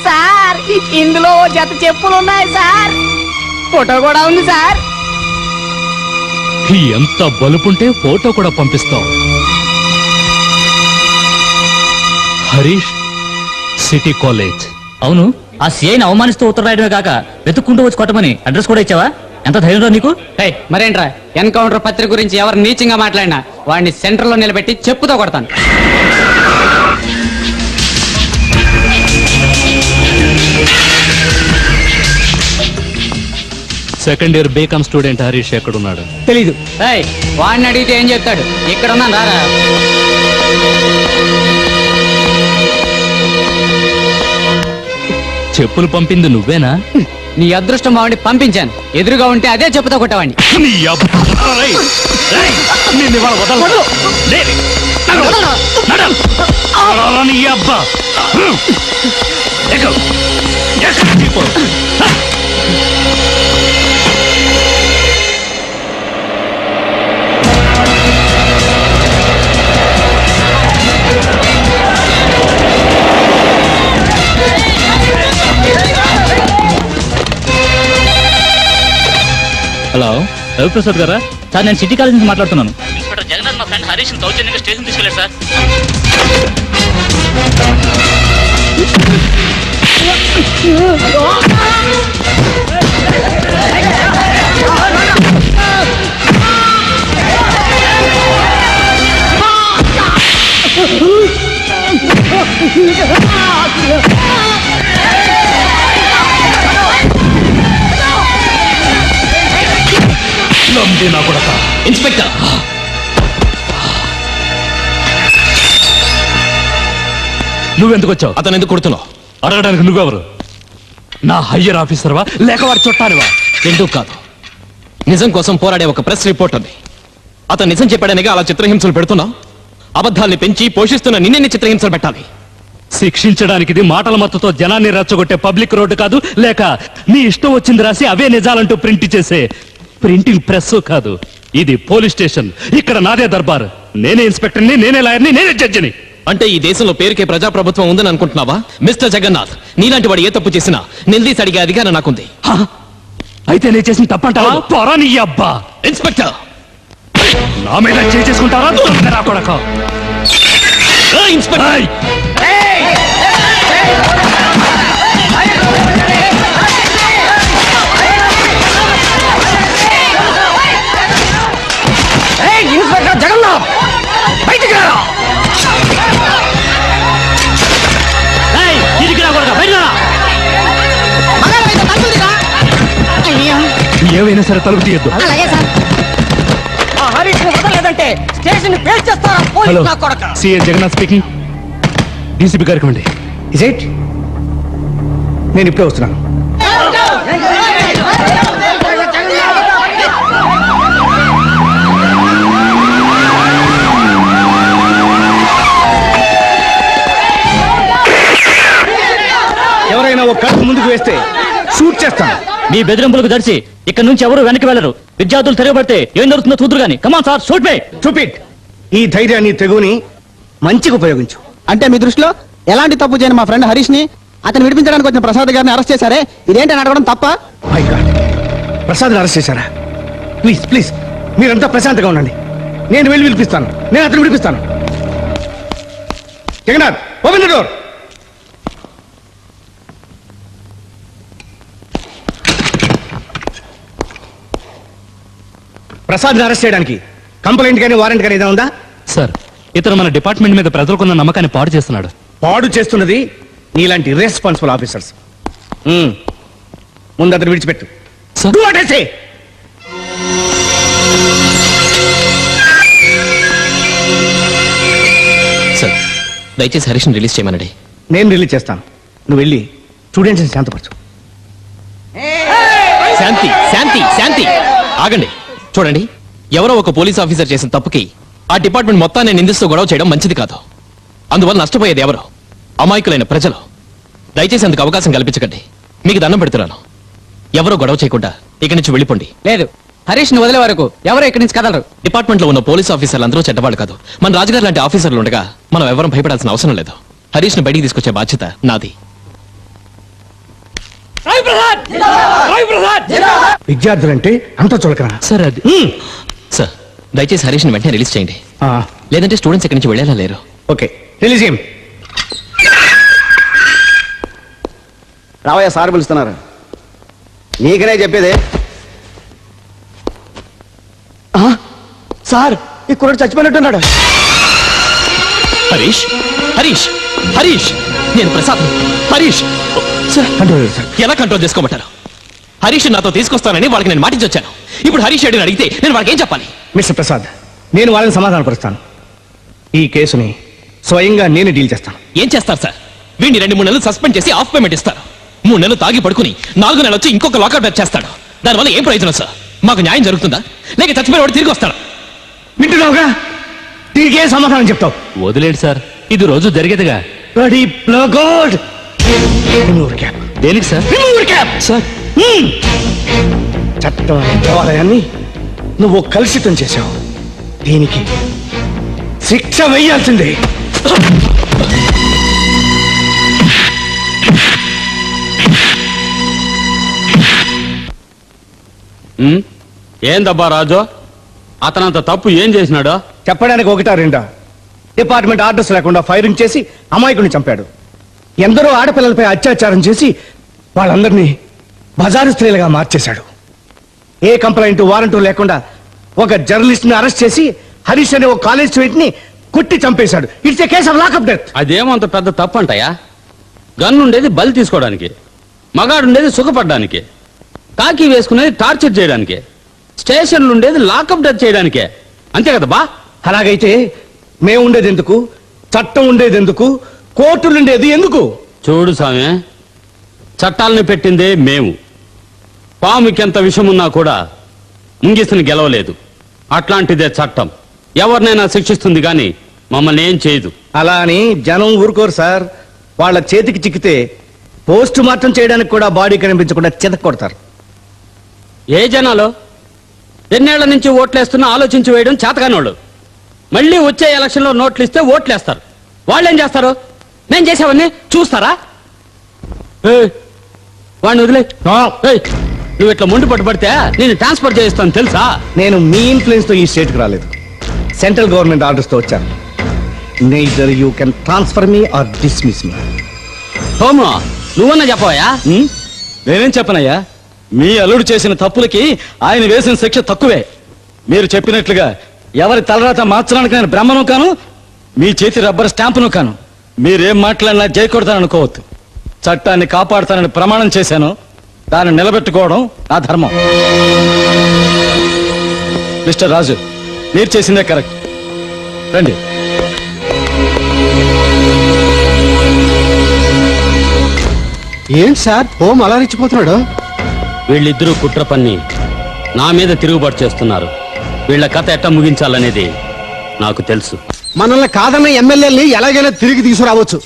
సార్ ఇందులో ఓ జత చెప్పులు ఉన్నాయి సార్, ఫోటో కూడా ఉంది సార్. ఎంత బలుపుంటే ఫోటో కూడా పంపిస్తాం. Harish, city college. అవును, ఆ సిఐని అవమానిస్తూ ఉత్తరం రాయడమే కాక వెతుక్కుంటూ వచ్చి కొట్టమని అడ్రస్ కూడా ఇచ్చావా? ఎంత ధైర్యంలో నీకు? మరేంట్రా, ఎన్కౌంటర్ పత్రిక గురించి ఎవరు నీచంగా మాట్లాడినా వాడిని సెంటర్ లో నిలబెట్టి చెప్పుతో కొడతాను. Second year BCom student Harish ఎక్కడున్నాడు? తెలీదు. వాడిని అడిగితే ఏం చెప్తాడు? ఇక్కడ ఉన్నాను రారా. చెప్పులు పంపింది నువ్వేనా? నీ అదృష్టం బాగుండి పంపించాను, ఎదురుగా ఉంటే అదే చెప్పుతో కొట్టవాడిని. హలో, రవిప్రసాద్ గారా? సార్ నేను సిటీ కాలేజ్ నుంచి మాట్లాడుతున్నాను. ఇన్స్పెక్టర్ జగన్నాథ్ మా ఫ్రెండ్ హరీష్ దౌర్జన్యంగా స్టేషన్ తీసుకెళ్ళారు సార్. ఇన్స్పెక్టర్, నువ్వెందుకు వచ్చావు? అతను ఎందుకు కొడుతున్నావు? అడగడానికి నువ్వెవరు? నా హయ్యర్ ఆఫీసర్వా లేక వాడు చుట్టానివా? ఎందుకు కాదు, నిజం కోసం పోరాడే ఒక ప్రెస్ రిపోర్టర్ని. అతను నిజం చెప్పాడనిగా అలా చిత్రహింసలు పెడుతున్నావు. అబద్ధాల్ని పెంచి పోషిస్తున్న నిన్నెన్ని చిత్రహింసలు పెట్టాలి? శిక్షించడానికి ఇది మాటల మత్తుతో జనాన్ని రెచ్చగొట్టే పబ్లిక్ రోడ్డు కాదు, లేక నీ ఇష్టం వచ్చింది రాసి అవే నిజాలంటూ ప్రింట్ చేసే ప్రింటింగ్ ప్రెస్ కాదు. ఇది పోలీస్ స్టేషన్. ఇక్కడ నాదే దర్బార్. నేనే ఇన్స్పెక్టర్ని, నేనే లాయర్ని, నేనే జడ్జిని. అంటే ఈ దేశంలో పేరుకే ప్రజాప్రభుత్వం ఉందని అనుకుంటున్నావా? మిస్టర్ జగన్నాథ్, నీలాంటి వాడు ఏ తప్పు చేసినా నిందీసి అడిగే అధికారం నాకుంది. అయితే నేను చేసిన తప్పంటావా? పోరా నీ అబ్బా. ఇన్స్పెక్టర్, నా మీద చేసుకుంటారా? దూరంగా రా కొడకా. ఇన్స్పెక్టర్, ఇన్స్పెక్టర్ జగన్నాథ్ బయటికి రా. ఏవైనా సరే తలుపు తీయద్దు. వదలలేదంటే స్టేషన్ ఫేస్ చేస్తా. Hello, CI Jagannath speaking. DCP గారికి ఇవ్వండి. Is it? నేను ఇప్పుడే వస్తున్నాను. ఇంకొక అడుగు ముందుకు వేస్తే షూట్ చేస్తాను. మీ బెదిరింపులకు దర్చి ఇక్కడ నుంచి ఎవరు వెనక్కి వెళ్ళరు. విద్యార్థులు తిరగబడితే ఏం జరుగుతుందో చూద్దరు గాని. కమాన్ సార్, షూట్ మే. చూపిట్. ఈ ధైర్యాన్ని తెగుని మంచిగా ఉపయోగించు. అంటే మీ దృష్టిలో ఎలాంటి తప్పు చేయని మా ఫ్రెండ్ హరీష్ ని అతను విడిపించడానికి వచ్చిన ప్రసాద్ గారిని అరెస్ట్ చేశారే, ఇదేంటని అడగడం తప్ప? మై గాడ్, ప్రసాద్ అరెస్ట్ చేశారా? ప్లీజ్ ప్లీజ్ మీరంతా ప్రశాంతంగా ఉండండి. నేను వెళ్ళి పిలిపిస్తాను. నేను అతను విడిపిస్తాను. Jagannath, open the door. Prasad arrest చేయడానికి కంప్లైంట్ కానీ వారెంట్ కానీ ఏదైనా ఉందా? సార్, ఇతను మన డిపార్ట్మెంట్ మీద ప్రజలకున్న నమ్మకాన్ని పాడు చేస్తున్నాడు. పాడు చేస్తున్నది నీలాంటి రెస్పాన్సిబుల్ ఆఫీసర్స్. ముందు అతను విడిచిపెట్టు. Sir. Do what I say. Sir, దయచేసి హరీష్ని రిలీజ్ చేయమనండి. నేను రిలీజ్ చేస్తాను. నువ్వు వెళ్ళి స్టూడెంట్స్ని శాంతపరచు. శాంతి శాంతి శాంతి ఆగండి. చూడండి, ఎవరో ఒక పోలీస్ ఆఫీసర్ చేసిన తప్పుకి ఆ డిపార్ట్మెంట్ మొత్తాన్ని నిందిస్తూ గొడవ చేయడం మంచిది కాదు. అందువల్ల నష్టపోయేది ఎవరు? అమాయకులైన ప్రజలు. దయచేసి అందుకు అవకాశం కల్పించకండి. మీకు దండం పెడుతున్నాను. ఎవరో గొడవ చేయకుండా ఇక్కడి నుంచి వెళ్ళిపోండి. లేదు, హరీష్ ని వదిలే వరకు ఎవరు ఇక్కడి నుంచి కదలరు. డిపార్ట్మెంట్ లో ఉన్న పోలీస్ ఆఫీసర్లు అందరూ చెడ్డవాళ్ళు కాదు. మన రాజుగారు లాంటి ఆఫీసర్లు ఉండగా మనం ఎవరం భయపడాల్సిన అవసరం లేదు. హరీష్ ని బయటికి తీసుకొచ్చే బాధ్యత నాది. విద్యార్థులంటే అంత చులకనా? సార్, అది సార్, దయచేసి హరీష్ ని వెంటనే రిలీజ్ చేయండి. ఆ, లేదంటే స్టూడెంట్స్ ఇక్కడి నుంచి వెళ్ళేలా లేరు. ఓకే, రిలీజ్ చేయం. రావయ్య, సార్ పిలుస్తున్నారు. నీకనే చెప్పేది. సార్, ఈ కుర్రాడు చచ్చిపోయినట్టున్నాడు. హరీష్ హరీష్ హరీష్ నేను ప్రసాద్. హరీష్ సార్, ఎలా కంట్రోల్ చేసుకోమంటారు? హరీష్ నాతో తీసుకొస్తానని వాళ్ళకి నేను మాటించి వచ్చాను. ఇప్పుడు హరీష్ అడిగిన అడిగితే నేను వాళ్ళకి ఏం చెప్పాలి? మిస్టర్ ప్రసాద్, నేను వాళ్ళని సమాధానపరుస్తాను. ఈ కేసుని స్వయంగా నేను డీల్ చేస్తాను. ఏం చేస్తారు సార్? వీడిని 2-3 నెలలు సస్పెండ్ చేసి ఆఫ్ పేమెంట్ ఇస్తారు. 3 నెలలు తాగి పడుకుని 4 నెలలు వచ్చి ఇంకొక లాకౌట్ డెత్ చేస్తాడు. దానివల్ల ఏం ప్రయోజనం సార్? మాకు న్యాయం జరుగుతుందా? లేక చచ్చిపోయినవాడు తిరిగి వస్తాడు? వింటున్నావుగా? దీనికి ఏం సమాధానం చెప్తావు? వదిలేడు సార్, ఇది రోజు జరిగేదిగా. దేనికి సార్? సార్, చట్టం అనే దేవాలయాన్ని నువ్వు కలుషితం చేశావు. దీనికి శిక్ష వేయాల్సిందే. ఏందబ్బా రాజు, అతనంత తప్పు ఏం చేసినాడో చెప్పడానికి ఒకటా రెండా? డిపార్ట్మెంట్ ఆర్డర్స్ లేకుండా ఫైరింగ్ చేసి అమాయకుడిని చంపాడు. ఎందరో ఆడపిల్లలపై అత్యాచారం చేసి వాళ్ళందరినీ బజారు స్త్రీలుగా మార్చేశాడు. ఏ కంప్లైంట్ వారంటూ లేకుండా ఒక జర్నలిస్ట్ ని అరెస్ట్ చేసి హరీష్ అనే ఒక కాలేజ్ స్టూడెంట్ ని కొట్టి చంపేశాడు. It's a case of lockup death. అదేమంత పెద్ద తప్పు అంటాయా? గన్ ఉండేది బలి తీసుకోవడానికి, మగాడు ఉండేది సుఖపడ్డానికి, కాకి వేసుకునేది టార్చర్ చేయడానికి, స్టేషన్లు ఉండేది లాకప్ డెత్ చేయడానికే. అంతే కదా బా? అలాగైతే మేము ఉండేది ఎందుకు? చట్టం ఉండేది ఎందుకు? కోర్టులు ఉండేది ఎందుకు? చూడు స్వామి, చట్టాలను పెట్టిందే మేము. పాముకెంత విషమున్నా కూడా ముంగిసుని గెలవలేదు. అట్లాంటిదే చట్టం. ఎవరినైనా శిక్షిస్తుంది కానీ మమ్మల్ని ఏం చేయదు. అలా అని జనం ఊరుకోరు సార్. వాళ్ళ చేతికి చిక్కితే పోస్ట్ మార్టం చేయడానికి కూడా బాడీ కనిపించకుండా చితక్కొడతారు. ఏ జనాలు ఎన్నేళ్ల నుంచి ఓట్లేస్తున్నా ఆలోచించి వేయడం చేతకానోళ్ళు. మళ్ళీ వచ్చే ఎలక్షన్లో నోట్లు ఇస్తే ఓట్లేస్తారు. వాళ్ళేం చేస్తారు? నేను చేసేవన్నీ చూస్తారా? ఏయ్, వాడిని వదిలే. ఏయ్, నువ్వు ఇట్లా ముందు పట్టుబడితే నేను ట్రాన్స్ఫర్ చేయిస్తాను తెలుసా? నేను మీ ఇన్ఫ్లుయెన్స్ తో ఈ స్టేట్కి రాలేదు, సెంట్రల్ గవర్నమెంట్ ఆర్డర్స్ తో వచ్చాను. Neither you can transfer me or dismiss me. హోమో, నువ్వన్నా చెప్పవయ్యా. నేనేం చెప్పనయ్యా, మీ అల్లుడు చేసిన తప్పులకి ఆయన వేసిన శిక్ష తక్కువే. మీరు చెప్పినట్లుగా ఎవరి తలరాత మార్చడానికి నేను బ్రహ్మను కాను, మీ చేతి రబ్బర్ స్టాంపును కాను. మీరేం మాట్లాడినా చేయకూడదని అనుకోవద్దు. చట్టాన్ని కాపాడుతానని ప్రమాణం చేశాను, దాన్ని నిలబెట్టుకోవడం నా ధర్మం. మిస్టర్ రాజు, మీరు చేసిందే కరెక్ట్. రండి. ఏంటి సార్ హోమ్ అలా రెచ్చిపోతున్నాడు? వీళ్ళిద్దరూ కుట్ర పన్ని నా మీద తిరుగుబాటు చేస్తున్నారు. వీళ్ళ కథ ఎట్ట ముగించాలనేది నాకు తెలుసు. మనల్ని కాదన్న ఎమ్మెల్యేలని ఎలాగైనా తిరిగి తీసుకురావచ్చు.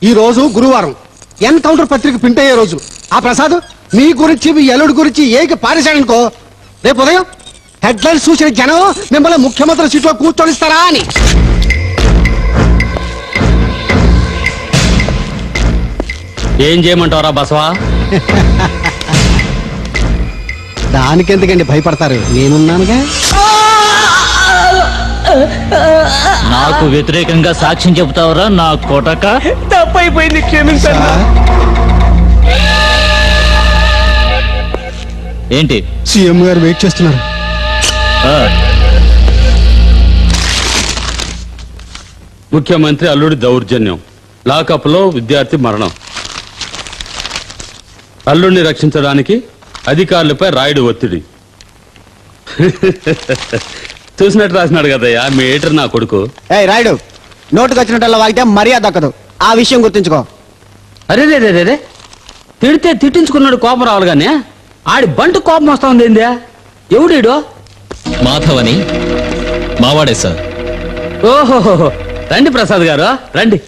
ఈ రోజు గురువారం, ఎన్కౌంటర్ పత్రిక ప్రింట్ అయ్యే రోజు. ఆ ప్రసాద్ మీ గురించి మీ అల్లుడి గురించి ఏకి పారేశాడనుకో, రేపు ఉదయం హెడ్లైన్స్ చూసిన జనం మిమ్మల్ని ముఖ్యమంత్రి సీట్లో కూర్చొనిస్తారా అని. ఏం చేయమంటావరా బసవా? దానికెందుకండి భయపడతారు, నేనున్నానుగా. నాకు వ్యతిరేకంగా సాక్ష్యం చెబుతావరా నా కొటక? తప్పైపోయింది, క్షమించండి. ఏంటి? సీఎం గారు వెయిట్ చేస్తున్నారు. ముఖ్యమంత్రి అల్లుడి దౌర్జన్యం, లాకప్ లో విద్యార్థి మరణం. అల్లుడిని రక్షించడానికి అధికారులపై రాయుడు ఒత్తిడి. చూసినట్టు రాసినాడు కదయ్యా మీ ఏటర్ నా కొడుకు. ఏయ్ రాయుడు, నోటుకు వచ్చినట్టు వాగితే మర్యాద దక్కదు, ఆ విషయం గుర్తుంచుకో. అరే రే రే రే, తిడితే తిట్టించుకున్నాడు కోపం రావాలి కానీ ఆడి బంటు కోపం వస్తా ఉంది ఏందే? ఎవడీడు? మాధవ్ అని మావాడే సార్. ఓహో, రండి ప్రసాద్ గారు రండి.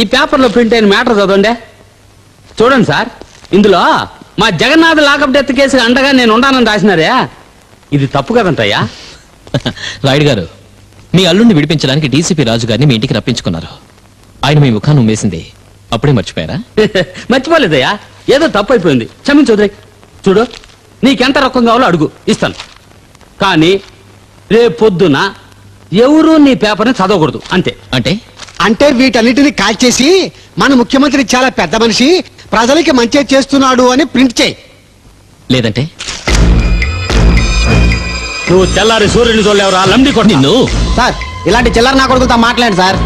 ఈ పేపర్లో ప్రింట్ అయిన మ్యాటర్ చదవండి. చూడండి సార్, ఇందులో మా జగన్నాథ్ లాకప్ డెత్ కేసు అండగా నేను ఉండానని రాసినారే, ఇది తప్పు కదంటయ్యా. రాయుడు గారు, మీ అల్లుడిని విడిపించడానికి డీసీపీ రాజు గారిని మీ ఇంటికి రప్పించుకున్నారు. ఆయన మీ ముఖాన్ని ఉమ్మేసింది అప్పుడే మర్చిపోయారా? మర్చిపోలేదయ్యా, ఏదో తప్పు అయిపోయింది, క్షమించు వదిలేయ్. చూడు, నీకెంత రకం కావాలో అడుగు, ఇస్తాను. కానీ రేపొద్దున ఎవరు నీ పేపర్ని చదవకూడదు, అంతే. అంటే అంటే వీటన్నిటిని కాల్చేసి మన ముఖ్యమంత్రి చాలా పెద్ద మనిషి, ప్రజలకి మంచి చేస్తున్నాడు అని ప్రింట్ చేయి. లేదంటే నువ్వు తెల్లారి సూర్యుని చూడలేవరా లండి కొట్టి నిన్ను. సార్, ఇలాంటి చిల్లర నా కొడుకుతో మాట్లాడండి సార్.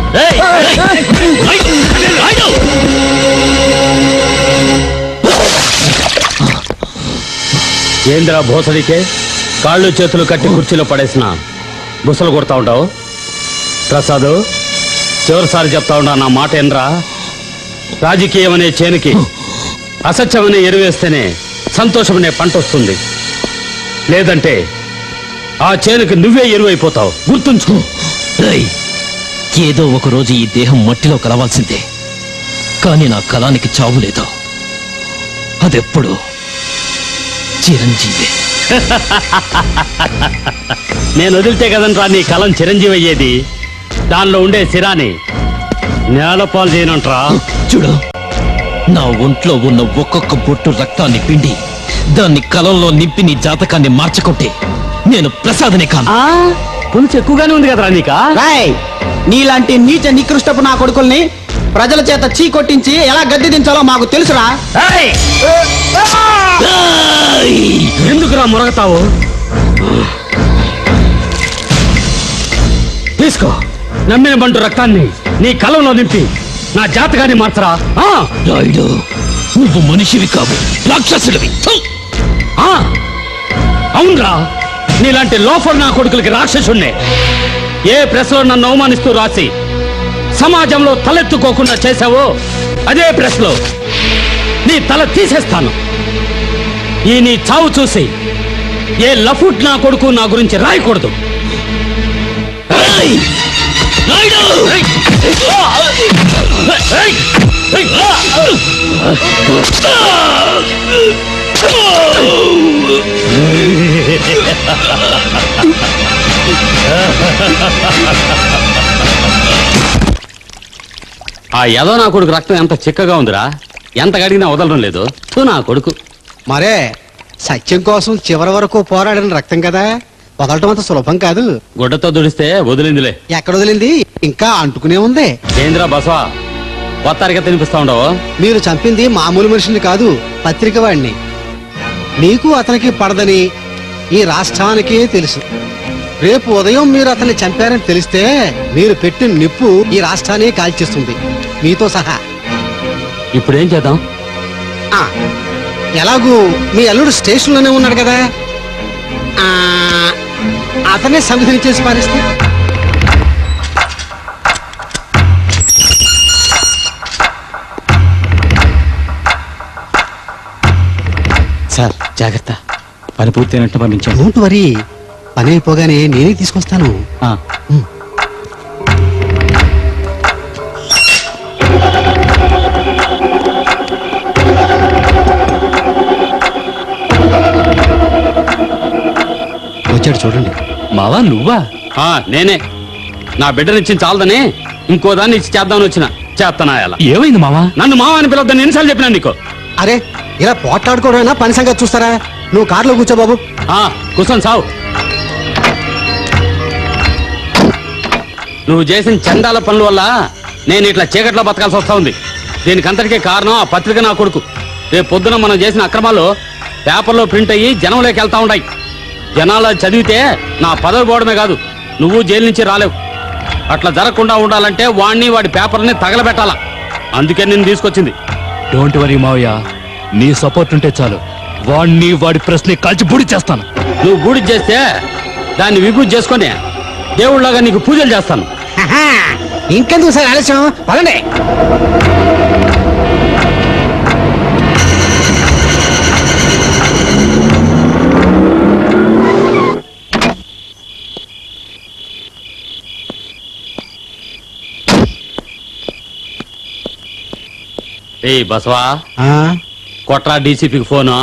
ఏంద్రా భోసడికే కాళ్ళు చేతులు కట్టి కుర్చీలో పడేసిన బుసలు కొడతా ఉంటావు? ప్రసాద్, చివరిసారి చెప్తా ఉంటా, నా మాట ఎనరా. రాజకీయం అనే చేనుకి అసత్యం అనే ఎరువేస్తేనే సంతోషం అనే పంట వస్తుంది, లేదంటే ఆ చేనుకి నువ్వే ఎరువైపోతావు, గుర్తుంచుకో. రేయ్, ఏదో ఒక రోజు ఈ దేహం మట్టిలో కలవాల్సిందే, కానీ నా కళానికి చావు లేదు. అదెప్పుడు చిరంజీవి. నేను వదిలితే కదంట్రా నీ కలం చిరంజీవి అయ్యేది. దానిలో ఉండే సిరాని నేలపాలు చేయనంట్రా. చూడు, నా ఒంట్లో ఉన్న ఒక్కొక్క బొట్టు రక్తాన్ని పిండి దాన్ని కలంలో నింపి నీ జాతకాన్ని మార్చుకుంటే నేను ప్రసాదనే కాను. కొంచెం ఎక్కువగానే ఉంది కదరా నీకా? రాయ్, నీలాంటి నీచ నికృష్టపు నా కొడుకుల్ని ప్రజల చేత చీ కొట్టించి ఎలా గద్దె దించాలో మాకు తెలుసురా. ఎందుకురా మురగతావు? తీసుకో, నమ్మిన బంటు రక్తాన్ని నీ కలంలో నింపి నా జాతకాన్ని మార్చరా. రాయుడు, నువ్వు మనిషివి కావు, రాక్షసుడివి. అవునరా, నీలాంటి లోఫర్ నా కొడుకులకి రాక్షసుణ్ణే. ఏ ప్రెస్ లో నన్ను అవమానిస్తూ రాసి సమాజంలో తలెత్తుకోకుండా చేశావో అదే ప్రెస్ లో నీ తల తీసేస్తాను. ఈ నీ చావు చూసి ఏ లఫుట్ నా కొడుకు నా గురించి రాయకూడదు. ఆ యదో నా కొడుకు రక్తం ఎంత చిక్కగా ఉందిరా, ఎంత గడిగినా వదలడం లేదు. నా కొడుకు మరే సత్యం కోసం చివరి వరకు పోరాడిన రక్తం కదా, వదలటం అంత సులభం కాదు. గుడ్డతో దుడిస్తే వదిలిందిలే. ఎక్కడ వదిలింది, ఇంకా అంటుకునే ఉంది. ఏంద్రా బసవా, కొత్తరిగా తినిపిస్తా ఉండవు? మీరు చంపింది మామూలు మనిషిని కాదు, పత్రిక వాడిని. మీకు అతనికి పడదని ఈ రాష్ట్రానికే తెలుసు. రేపు ఉదయం మీరు అతన్ని చంపారని తెలిస్తే మీరు పెట్టిన నిప్పు ఈ రాష్ట్రాన్ని కాల్చేస్తుంది, మీతో సహా. ఇప్పుడేం చేద్దాం? ఎలాగూ మీ అల్లుడు స్టేషన్లోనే ఉన్నాడు కదా, అతనే సంగతి చేసి పారేస్తే. సార్ జాగ్రత్త, పని పూర్తయినట్టు పంపించాను. డోంట్ వరీ, పని అయిపోగానే నేనే తీసుకొస్తాను. చూడండి మావా నువ్వా? నేనే. నా బిడ్డనిచ్చిన చాలదని ఇంకో దాన్ని ఇచ్చి చేద్దామని వచ్చిన చేస్తానా ఎలా? ఏమైంది మావా? నన్ను మావ అని పిలవద్దని ఎన్నిసార్లు చెప్పినా నీకు? అరే ఇలా పోట్లాడుకోవడం పని సంగతి చూస్తారా? నువ్వు కారులో కూర్చో బాబు. కూర్చొని సావు. నువ్వు చేసిన చండాల పనుల వల్ల నేను ఇట్లా చీకట్లో బతకాల్సి వస్తా ఉంది. దీనికంతటికే కారణం ఆ పత్రిక నా కొడుకు. రేపు పొద్దున మనం చేసిన అక్రమాలు పేపర్లో ప్రింట్ అయ్యి జనంలోకి వెళ్తా ఉంటాయి. జనాలు చదివితే నా పదవి పోవడమే కాదు, నువ్వు జైలు నుంచి రాలేవు. అట్లా జరగకుండా ఉండాలంటే వాడిని వాడి పేపర్ని తగలబెట్టాలా. అందుకే నేను తీసుకొచ్చింది. డోంట్ వరీ మావయ్య, నీ సపోర్ట్ ఉంటే చాలు. వాడిని వాడి ప్రశ్న కాల్చి బూడి చేస్తాను. నువ్వు బూడి చేస్తే దాన్ని విభూతి చేసుకొని దేవుళ్ళగా నీకు పూజలు చేస్తాను. ఇంకెందుకు సార్ ఆలస్యం, పదండి. ఏయ్ బసవా, కొట్రా డీసీపీకి phone.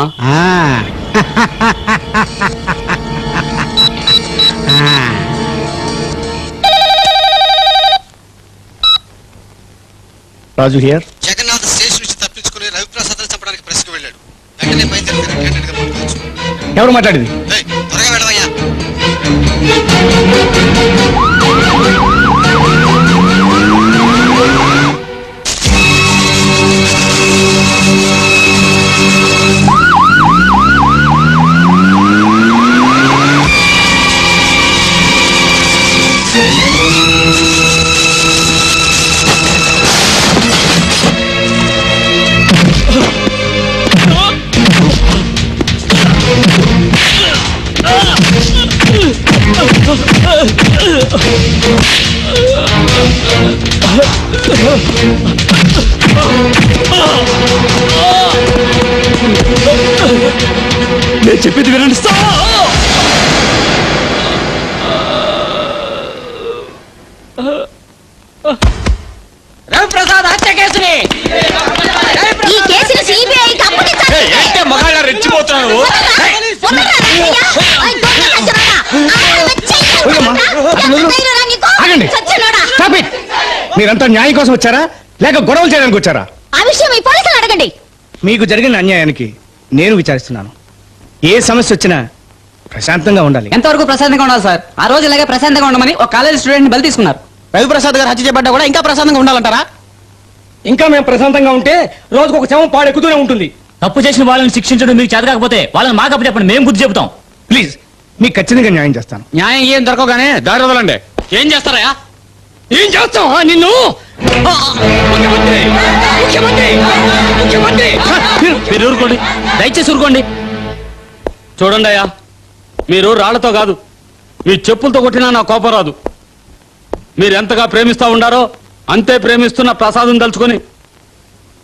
Raju here. Jagannath station నుంచి తప్పించుకుని రవిప్రసాద్ చంపడానికి ప్రెస్కి వెళ్ళాడు. వెంటనే బయలుదేరి ఎవరు మాట్లాడింది? త్వరగా వెళ్ళవయ్యా. నేను చెప్పింది వినండి. రవిప్రసాద్ హత్య కేసుని ఈ కేసును సిబిఐకి అప్పగించాలి. మగాళ్ళ రెచ్చిపోతున్నావు. ఆగండి. Stop it. మీరంతా న్యాయం కోసం వచ్చారా లేక గొడవలు చేయడానికి వచ్చారా? ఆ విషయం ఈ పోలీసులు అడగండి. మీకు జరిగిన అన్యాయానికి నేను విచారిస్తున్నాను. ఏ సమస్య వచ్చినా ప్రశాంతంగా ఉండాలి. ఎంతవరకు ప్రశాంతంగా ఉండాలి సార్? ఆ రోజు ఇలాగే ప్రశాంతంగా ఉండమని ఒక కాలేజ్ స్టూడెంట్ బలి తీసుకున్నారు. రవిప్రసాద్ గారు హత్య చేయబడ్డా కూడా ఇంకా ప్రశాంతంగా ఉండాలంటారా? ఇంకా మేము ప్రశాంతంగా ఉంటే రోజుకు ఒక శవం పాడెక్కుతూనే ఉంటుంది. తప్పు చేసిన వాళ్ళని శిక్షించడం మీకు చేత కాకపోతే వాళ్ళని మాకప్పు చెప్పండి, మేము బుద్ధి చెబుతాం. ప్లీజ్, మీకు ఖచ్చితంగా న్యాయం చేస్తాను. న్యాయం ఏం దొరకగానే దారి వదలండి. ఏం చేస్తారా? ఏం చేస్తాం నిన్ను? మీరు ఊరుకోండి, దయచేసి ఊరుకోండి. చూడండి అయ్యా, మీరు రాళ్లతో కాదు మీ చెప్పులతో కొట్టినా నా కోపం రాదు. మీరు ఎంతగా ప్రేమిస్తా ఉండారో అంతే ప్రేమిస్తున్న ప్రసాదం తలుచుకొని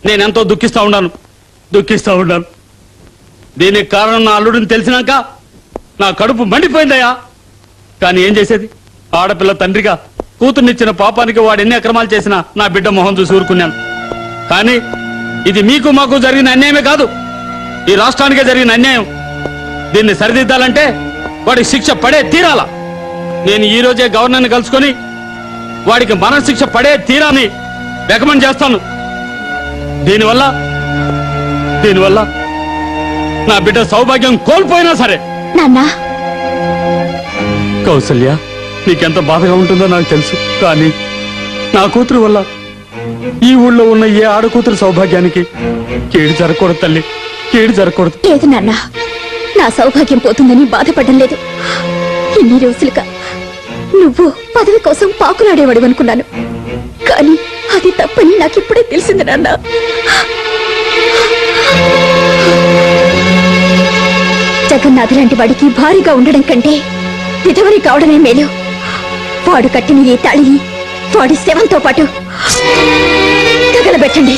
నేనెంతో దుఃఖిస్తా ఉన్నాను. దీనికి కారణం నా అల్లుడిని తెలిసినాక నా కడుపు మండిపోయిందయ్యా. కానీ ఏం చేసేది? ఆడపిల్ల తండ్రిగా కూతుర్నిచ్చిన పాపానికి వాడు ఎన్ని అక్రమాలు చేసినా నా బిడ్డ మొహం చూసి ఊరుకున్నాను. కానీ ఇది మీకు మాకు జరిగిన అన్యాయమే కాదు, ఈ రాష్ట్రానికే జరిగిన అన్యాయం. దీన్ని సరిదిద్దాలంటే వాడికి శిక్ష పడే తీరాల. నేను ఈ రోజే గవర్నర్ని కలుసుకొని వాడికి మరణశిక్ష పడే తీరాని రికమెండ్ చేస్తాను. దీనివల్ల నా బిడ్డ సౌభాగ్యం కోల్పోయినా సరే. నాన్నా, కౌసల్య, నీకెంత బాధగా ఉంటుందో నాకు తెలుసు. కానీ నా కూతురు వల్ల ఈ ఊళ్ళో ఉన్న ఏ ఆడకూతురు సౌభాగ్యానికి కీడు జరగకూడదు తల్లి, కీడు జరగకూడదు. లేదు నాన్న, నా సౌభాగ్యం పోతుందని బాధపడడం లేదు. ఇన్ని రోజులుగా నువ్వు పదవి కోసం పాకులాడేవాడు అనుకున్నాను, కానీ అది తప్పని నాకు ఇప్పుడే తెలిసింది నాన్న. జగన్నాథ్ లాంటి వాడికి భారీగా ఉండడం కంటే విధవని కావడమే మేలు. వాడు కట్టిన ఈ తాళిని వాడి శవంతో పాటు తగలబెట్టండి.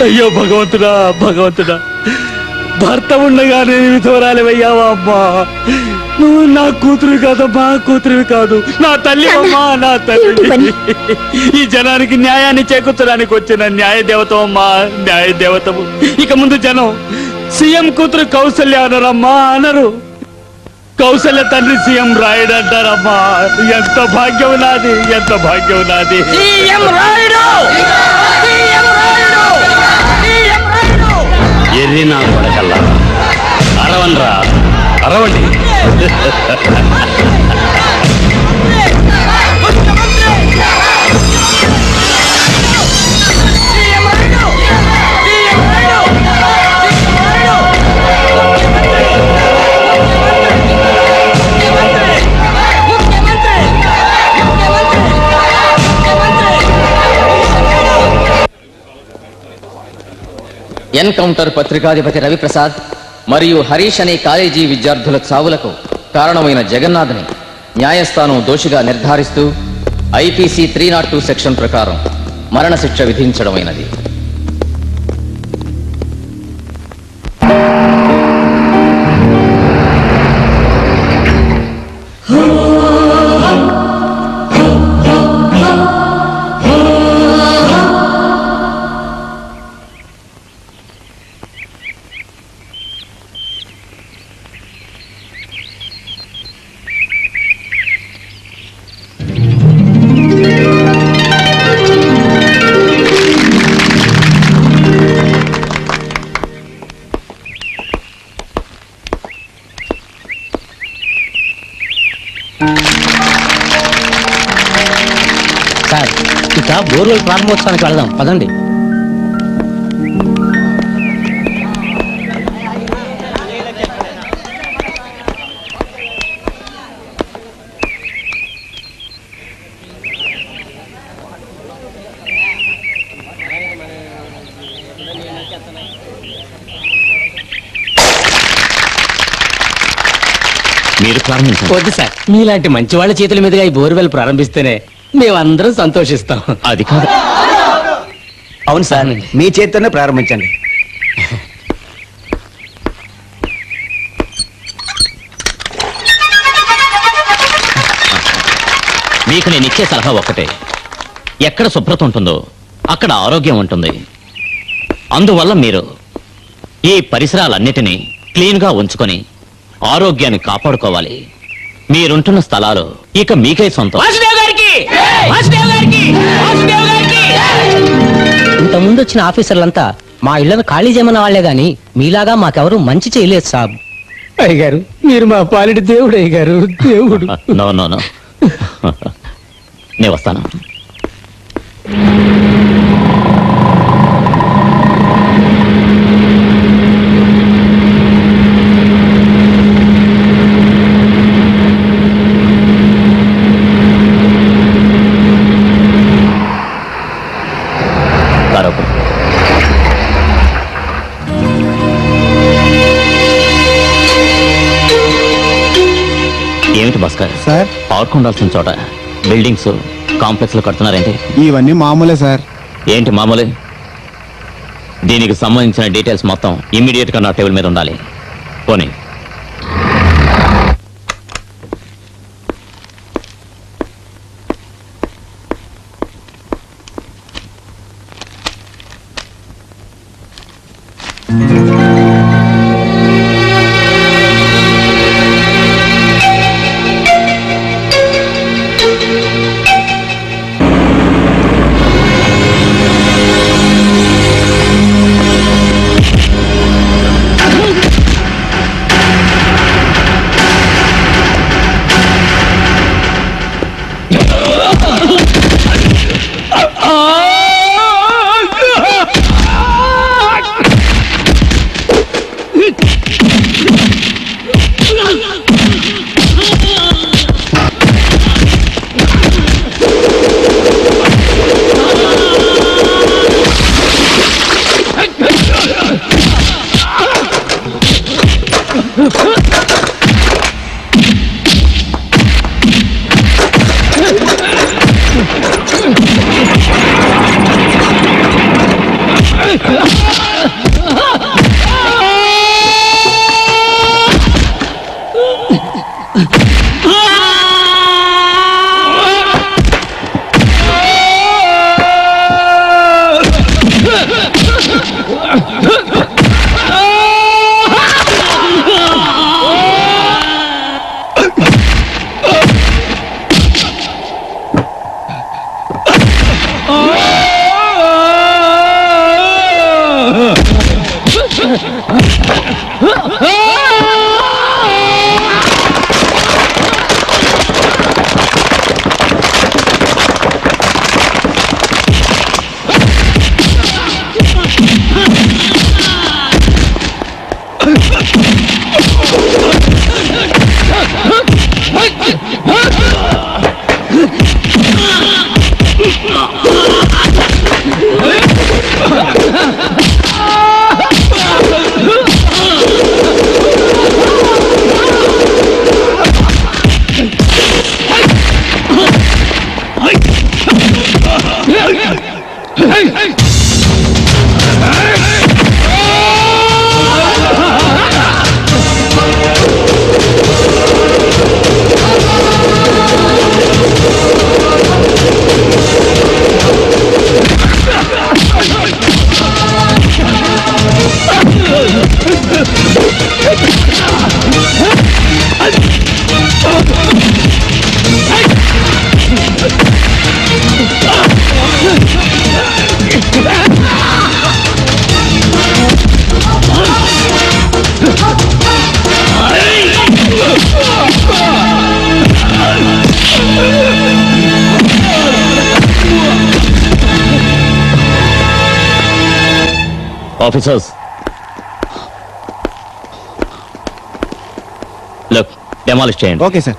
అయ్యో భగవంతుడా, భర్త ఉండగానే విధవరాలివయ్యావా అమ్మా. నువ్వు నా కూతురు కాదమ్మా, కూతురువి కాదు, నా తల్లి అమ్మా, నా తల్లి. ఈ జనానికి న్యాయాన్ని చేకూర్చడానికి వచ్చిన న్యాయ దేవతమ్మా, న్యాయ దేవతము. ఇక ముందు జనం సీఎం కూతురు కౌసల్య అనరమ్మా అనరు. కౌసల్య తండ్రి సీఎం రాయుడు అంటారమ్మా. ఎంత భాగ్యం నాది, ఎంత భాగ్యం నాది. ఎర్రి నా కొడకల్లా అరవన్రా, అరవండి. ఎన్కౌంటర్ పత్రికాధిపతి రవిప్రసాద్ మరియు హరీష్ అనే కాలేజీ విద్యార్థుల చావులకు కారణమైన జగన్నాథ్ని న్యాయస్థానం దోషిగా నిర్ధారిస్తూ ఐపీసీ 302 సెక్షన్ ప్రకారం మరణశిక్ష విధించడమైనది. సార్ ఇక బోర్వెల్ ప్రారంభోత్సవానికి వెళదాం పదండి. మీరు ప్రారంభించండి. వద్దు సార్, మీలాంటి మంచి వాళ్ళ చేతుల మీదుగా ఈ బోర్వెల్ ప్రారంభిస్తేనే మేమందరం సంతోషిస్తాం. అది కాదు. అవును సార్, మీ చేతితోనే ప్రారంభించండి. మీకు నేను ఇచ్చే సలహా ఒక్కటే. ఎక్కడ శుభ్రత ఉంటుందో అక్కడ ఆరోగ్యం ఉంటుంది. అందువల్ల మీరు ఈ పరిసరాలన్నిటినీ క్లీన్గా ఉంచుకొని ఆరోగ్యాన్ని కాపాడుకోవాలి. మీరుంటున్న స్థలాలు ఇక మీకే సొంతం. ఇంత ముందు వచ్చిన ఆఫీసర్లంతా మా ఇళ్లను ఖాళీ చేయమన్న వాళ్లే గాని మీలాగా మాకెవరూ మంచి చేయలేదు సాబ్. అయ్యగారు, మీరు మా పాలిటి దేవుడు. అయ్యగారు, దేవుడు. నో నో నో, నేను వస్తాను. ఏమిటి భాస్కర్ సార్, పార్క్ ఉండాల్సిన చోట బిల్డింగ్స్ కాంప్లెక్స్ లో కడుతున్నారేంటి? ఇవన్నీ మామూలే సార్. ఏంటి మామూలు? దీనికి సంబంధించిన డీటెయిల్స్ మొత్తం ఇమ్మీడియట్ గా నా టేబుల్ మీద ఉండాలి. పోనీ. ఆఫీసర్స్, లుక్, డెమాలిష్ చేయండి. Okay sir.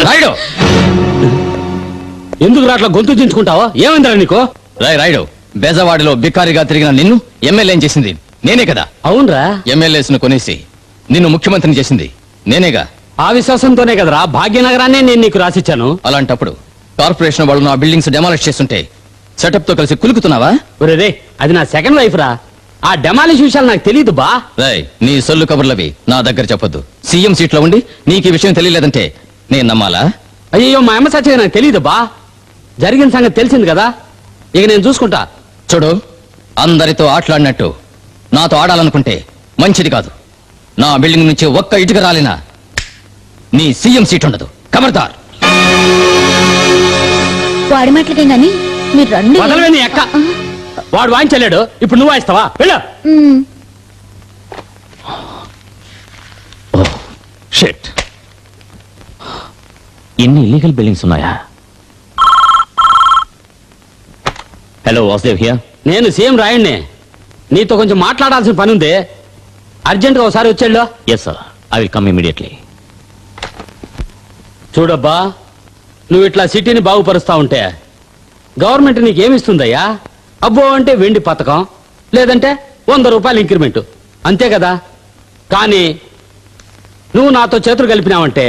రాయుడు, ఎందుకు అట్లా గొంతు దించుకుంటావా? ఏమైందా నీకు? రాయుడు, బేజవాడిలో బికారిగా తిరిగిన నిన్ను ఎమ్మెల్యే ఏం చేసింది? నేనే కదా. అవునరా, ఎమ్మెల్యేస్ ను కొనేసి నిన్ను ముఖ్యమంత్రిని చేసింది నేనేగా. ఆ విశ్వాసంతోనే కదరా భాగ్యనగరాన్ని నేను నీకు రాసిచ్చాను. అలాంటప్పుడు కార్పొరేషన్ వాళ్ళు నా బిల్డింగ్స్ డెమాలిష్ చేస్తుంటే సెటప్ తో కలిసి కులుకుతున్నావా? ఒరేరే, అది నా సెకండ్ వైఫ్ రా. ఆ డెమాలిష్ విషయాలు నాకు తెలియదు బా. రాయ్, నీ సొల్లు కబుర్లవి నా దగ్గర చెప్పొద్దు. సీఎం సీట్ లో ఉండి నీకు ఈ విషయం తెలియలేదంటే నేను నమ్మాలా? అయ్యో, మా అమ్మ సత్యం నాకు తెలియదు బా. జరిగిన సంగతి తెలిసింది కదా, ఇక నేను చూసుకుంటా. చూడు, అందరితో ఆటలాడినట్టు నాతో ఆడాలనుకుంటే మంచిది కాదు. నా బిల్డింగ్ నుంచి ఒక్క ఇటుక రాలినా నీ సీఎం సీట్ ఉండదు. ఖబర్దార్. వాడి మాటలకే గాని మీరు రండి. వదలవే నీ అక్క. వాడు వాయించలేడు, ఇప్పుడు నువ్వు వాయిస్తావా? వెళ్ళు. షిట్, ఎన్ని ఇల్లీగల్ బిల్డింగ్స్ ఉన్నాయా? Hello, Vasudev here. నేను సీఎం రాయండి, నీతో కొంచెం మాట్లాడాల్సిన పని ఉంది. అర్జెంట్గా ఒకసారి వచ్చేళ్ళు. Yes sir, I will come immediately. చూడబ్బా, నువ్వు ఇట్లా సిటీని బాగుపరుస్తా ఉంటే గవర్నమెంట్ నీకేమిస్తుందయ్యా? అబ్బో అంటే వెండి పథకం, లేదంటే 100 రూపాయలు ఇంక్రిమెంట్, అంతే కదా. కానీ నువ్వు నాతో చేతులు కలిపినావంటే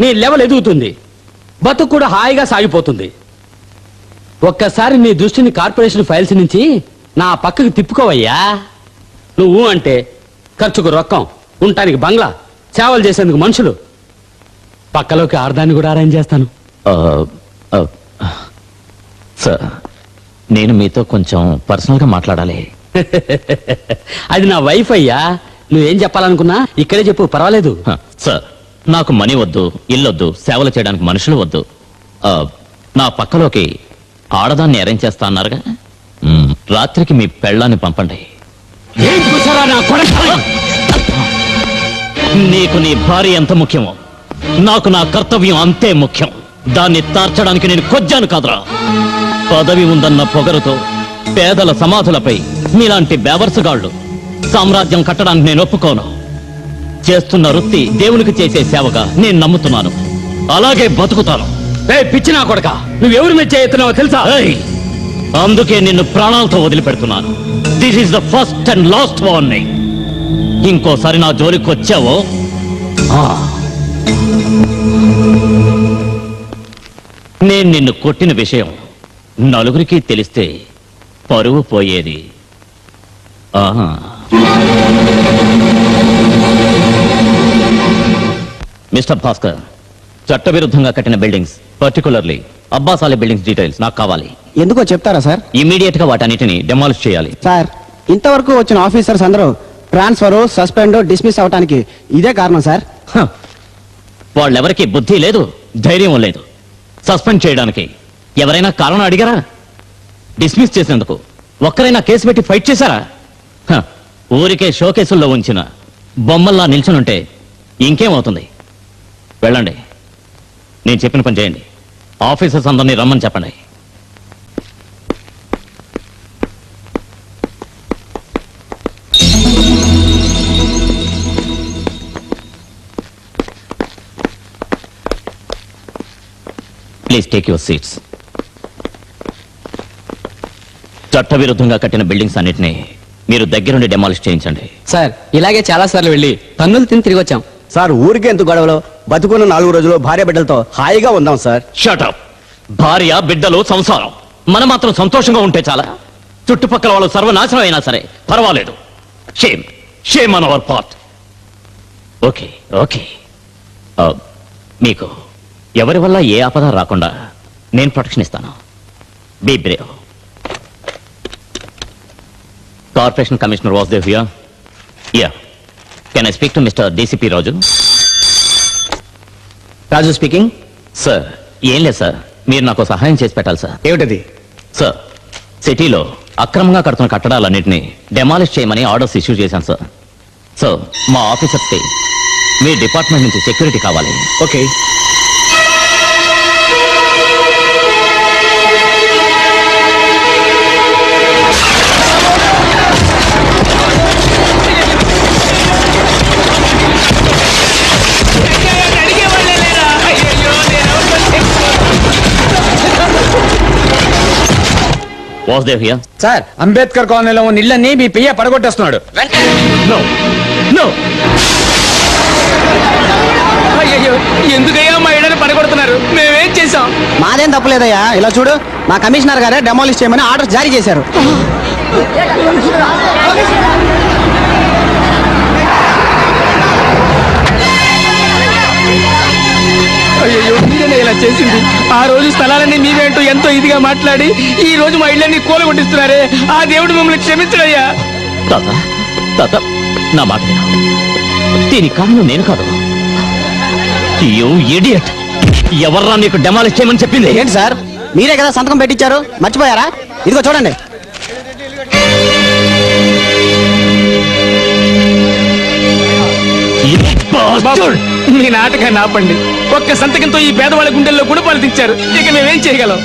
నీ లెవెల్ ఎదుగుతుంది, బతుకు కూడా హాయిగా సాగిపోతుంది. ఒక్కసారి నీ దృష్టిని కార్పొరేషన్ ఫైల్స్ నుంచి నా పక్కకి తిప్పుకోవయ్యా. నువ్వు అంటే ఖర్చుకు రొక్కం, ఉండటానికి బంగ్లా, సేవలు చేసేందుకు మనుషులు, పక్కలోకి ఆర్దాన్ని కూడా అరేంజ్ చేస్తాను. సార్, నేను మీతో కొంచెం పర్సనల్ గా మాట్లాడాలి. అది నా వైఫ్ అయ్యా, నువ్వేం చెప్పాలనుకున్నా ఇక్కడే చెప్పు, పర్వాలేదు. సార్, నాకు మనీ వద్దు, ఇల్లొద్దు, సేవలు చేయడానికి మనుషులు వద్దు. నా పక్కలోకి ఆడదాన్ని అరేంజ్ చేస్తా అన్నారుగా, రాత్రికి మీ పెళ్ళాన్ని పంపండి. ఏం చూసారా నా కొడుకు? నీకు నీ భార్య ఎంత ముఖ్యమో నాకు నా కర్తవ్యం అంతే ముఖ్యం. దాన్ని తార్చడానికి నేను కొజ్జాను కాదురా. పదవి ఉందన్న పొగరుతో పేదల సమాధులపై మీలాంటి బేవర్సుగాళ్ళు సామ్రాజ్యం కట్టడానికి నేను ఒప్పుకోను. చేస్తున్న వృత్తి దేవునికి చేసే సేవగా నేను నమ్ముతున్నాను, అలాగే బతుకుతాను. పిచ్చి నా కొడక, నువ్వెవరు మెచ్చే ఎత్తున్నావో తెలుసా? అందుకే నిన్ను ప్రాణాలతో వదిలిపెడుతున్నాను. This is the first and last warning. ఇంకోసారి నా జోలికి వచ్చావో నేను నిన్ను కొట్టిన విషయం నలుగురికి తెలిస్తే పరువు పోయేది. మిస్టర్ భాస్కర్, చట్టవిరుద్ధంగా కట్టిన బిల్డింగ్స్, పర్టికులర్లీ అబ్బాసాలి బిల్డింగ్స్ డీటెయిల్స్ నాకు కావాలి. ఎందుకో చెప్తారా సార్? ఇమీడియట్ గా వాటన్నిటిని డెమాలిష్ చేయాలి. సార్, ఇంతవరకు వచ్చిన ఆఫీసర్స్ అందరూ ట్రాన్స్ఫర్, సస్పెండ్, డిస్మిస్ అవడానికి ఇదే కారణం సార్. వాళ్ళెవరికి బుద్ధి లేదు, ధైర్యం లేదు. సస్పెండ్ చేయడానికి ఎవరైనా కారణం అడిగారా? డిస్మిస్ చేసినందుకు ఒక్కరైనా కేసు పెట్టి ఫైట్ చేశారా? ఊరికే షో కేసుల్లో ఉంచిన బొమ్మల్లా నిల్చునుంటే ఇంకేమవుతుంది? వెళ్ళండి, నేను చెప్పిన పని చేయండి. ఆఫీసర్స్ అందరినీ రమ్మని చెప్పండి. Please take your seats. చట్టవిరుద్ధంగా కట్టిన బిల్డింగ్స్ అన్నిటినీ మీరు దగ్గరుండి డెమాలిష్ చేయించండి. సార్ ఇలాగే చాలా సార్లు వెళ్ళి పన్నులు తిని తిరిగి వచ్చాం. సార్ ఊరికే ఎంత గొడవలో బతుకున్న 4 రోజులు భార్య బిడ్డలతో హాయిగా ఉందాం సార్. Shut up. భార్య, బిడ్డలు, సంసారం, మనం మాత్రం సంతోషంగా ఉంటే చాలా. చుట్టుపక్కల వాళ్ళు సర్వనాశనం అయినా సరే పర్వాలేదు. Shame, shame on our part. Okay okay, మీకు ఎవరి వల్ల ఏ ఆపద రాకుండా నేను ప్రొటెక్షన్ ఇస్తాను. Be brave. Corporation commissioner Vasudev here. Ya, can I speak to mister DCP Raju? Raju speaking. Sir, ఏం లేదు సార్, మీరు నాకు సహాయం చేసి పెట్టాలి సార్. ఏమిటది? సార్, సిటీలో అక్రమంగా కడుతున్న కట్టడాలన్నింటినీ డెమాలిష్ చేయమని ఆర్డర్స్ ఇష్యూ చేశాను సార్. సో మా ఆఫీసర్స్కి మీ డిపార్ట్మెంట్ నుంచి సెక్యూరిటీ కావాలి. Okay. Vasudev here. Sir, Ambedkar కాలనీలో ఉన్న ఇళ్ళని మీ పియ్య పడగొట్టేస్తున్నాడు. No no. అయ్యో, ఎందుకయ్యా మా ఇళ్ళని పడగొడుతున్నారు? మేమేం చేశాం? మాదేం తప్పులేదయ్యా. ఇలా చూడు, మా కమిషనర్ గారే డెమాలిష్ చేయమని ఆర్డర్ జారీ చేశారు. అయ్యో, మీరేనా ఇలా చేసింది? ఆ రోజు స్థలాలన్నీ మీవేంటో ఎంతో ఇదిగా మాట్లాడి ఈ రోజు మా ఇళ్ళని కూలగొట్టిస్తున్నారే, ఆ దేవుడు మిమ్మల్ని క్షమించడయ్యా. తాత, తాత, నా మాట విను. దీని కారణం నేను కాదు. You idiot. ఎవర్రా నీకు డెమాలిష్ చేయమని చెప్పింది? ఏంటి సార్, మీరే కదా సంతకం పెట్టించారు, మర్చిపోయారా? ఇదిగో చూడండి. మీ నాటకాన్ని ఆపండి. ఒక్క సంతకంతో ఈ పేదవాళ్ళ గుండెల్లో గుణపాలు తెచ్చారు. ఇక మేమేం చేయగలం?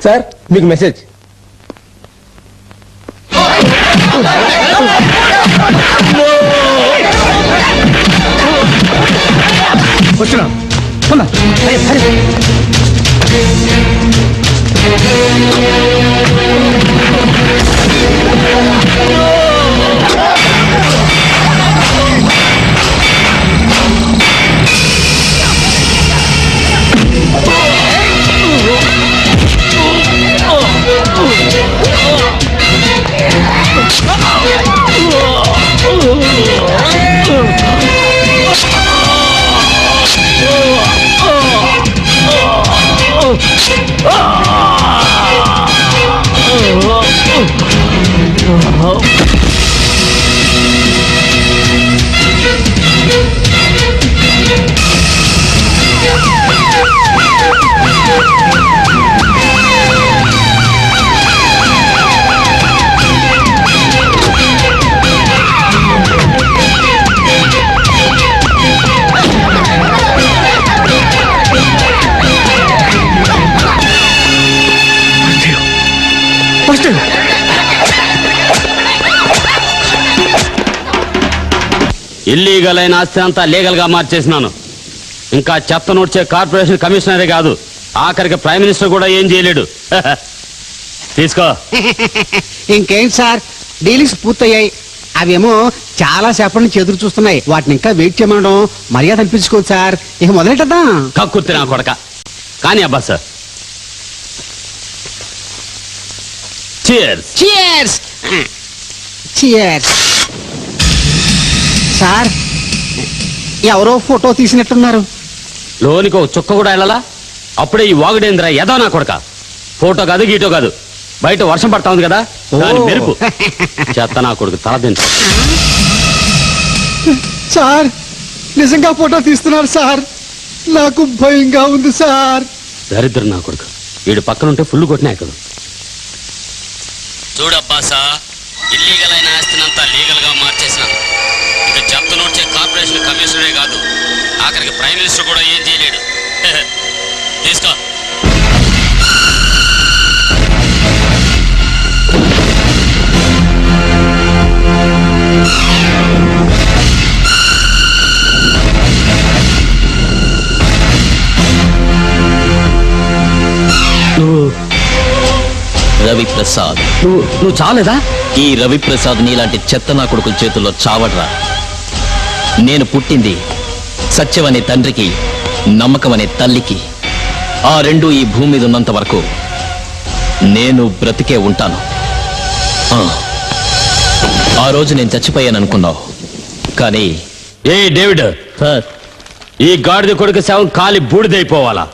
సార్, మీకు మెసేజ్. వచ్చినా ఇల్లీగల్ అయిన ఆస్తి అంతా లీగల్ గా మార్చేసినాను. ఇంకా చెత్త నూడ్చే కార్పొరేషన్ కమిషనరే కాదు, ఆఖరికి ప్రైమ్ మినిస్టర్ కూడా ఏం చేయలేడు. తీసుకో. ఇంకేం సార్, డీలింగ్స్ పూర్తయ్యాయి. అవేమో చాలా సేపటి నుంచి ఎదురు చూస్తున్నాయి. వాటిని ఇంకా వెయిట్ చేయమనడం మర్యాద అనిపించుకోదు సార్. ఇక మొదలెట్టదా? కక్కుర్తి నా కొడక. కానీ అబ్బా sir, cheers. Cheers! Cheers! Sir, ఎవరో ఫోటో తీసినట్టున్నారు. లోనికి ఒక చుక్క కూడా వెళ్ళాలా? అప్పుడే ఈ వాగుడేంద్ర ఎదో నా కొడక. ఫోటో కాదు, గీటో కాదు, బయట వర్షం పడతా ఉంది కదా, దాని మెరుపు. చెత్త నా కొడుకు తల దించు. సార్ నిజంగా ఫోటో తీస్తున్నారు సార్ నాకు భయంగా ఉంది సార్. దరిద్రం నా కొడుకు వీడు పక్కనుంటే ఫుల్ కొట్టినా కదా. చూడబ్బాసా, ఇల్లీగల్ అయిన ఆస్తినంతా లీగల్ గా మార్చేసినాను. ఇక జప్తు నోడ్చే కార్పొరేషన్ కమిషనరే కాదు, ఆఖరికి ప్రైమ్ మినిస్టర్ కూడా ఏం చేయలేడు. తీసుకో. రవిప్రసాద్, నువ్వు చాలేదా? ఈ రవిప్రసాద్ నీలాంటి చెత్త నా కొడుకుల చేతుల్లో చావడ్రా. నేను పుట్టింది సత్యం అనే తండ్రికి, నమ్మకం అనే తల్లికి. ఆ రెండు ఈ భూమి మీద ఉన్నంత వరకు నేను బ్రతికే ఉంటాను. ఆ రోజు నేను చచ్చిపోయాను అనుకున్నావు, కానీ ఏ డేవిడ్, ఈ గాడిద కొడుకు శవం కాలి బూడిదైపోవాలా?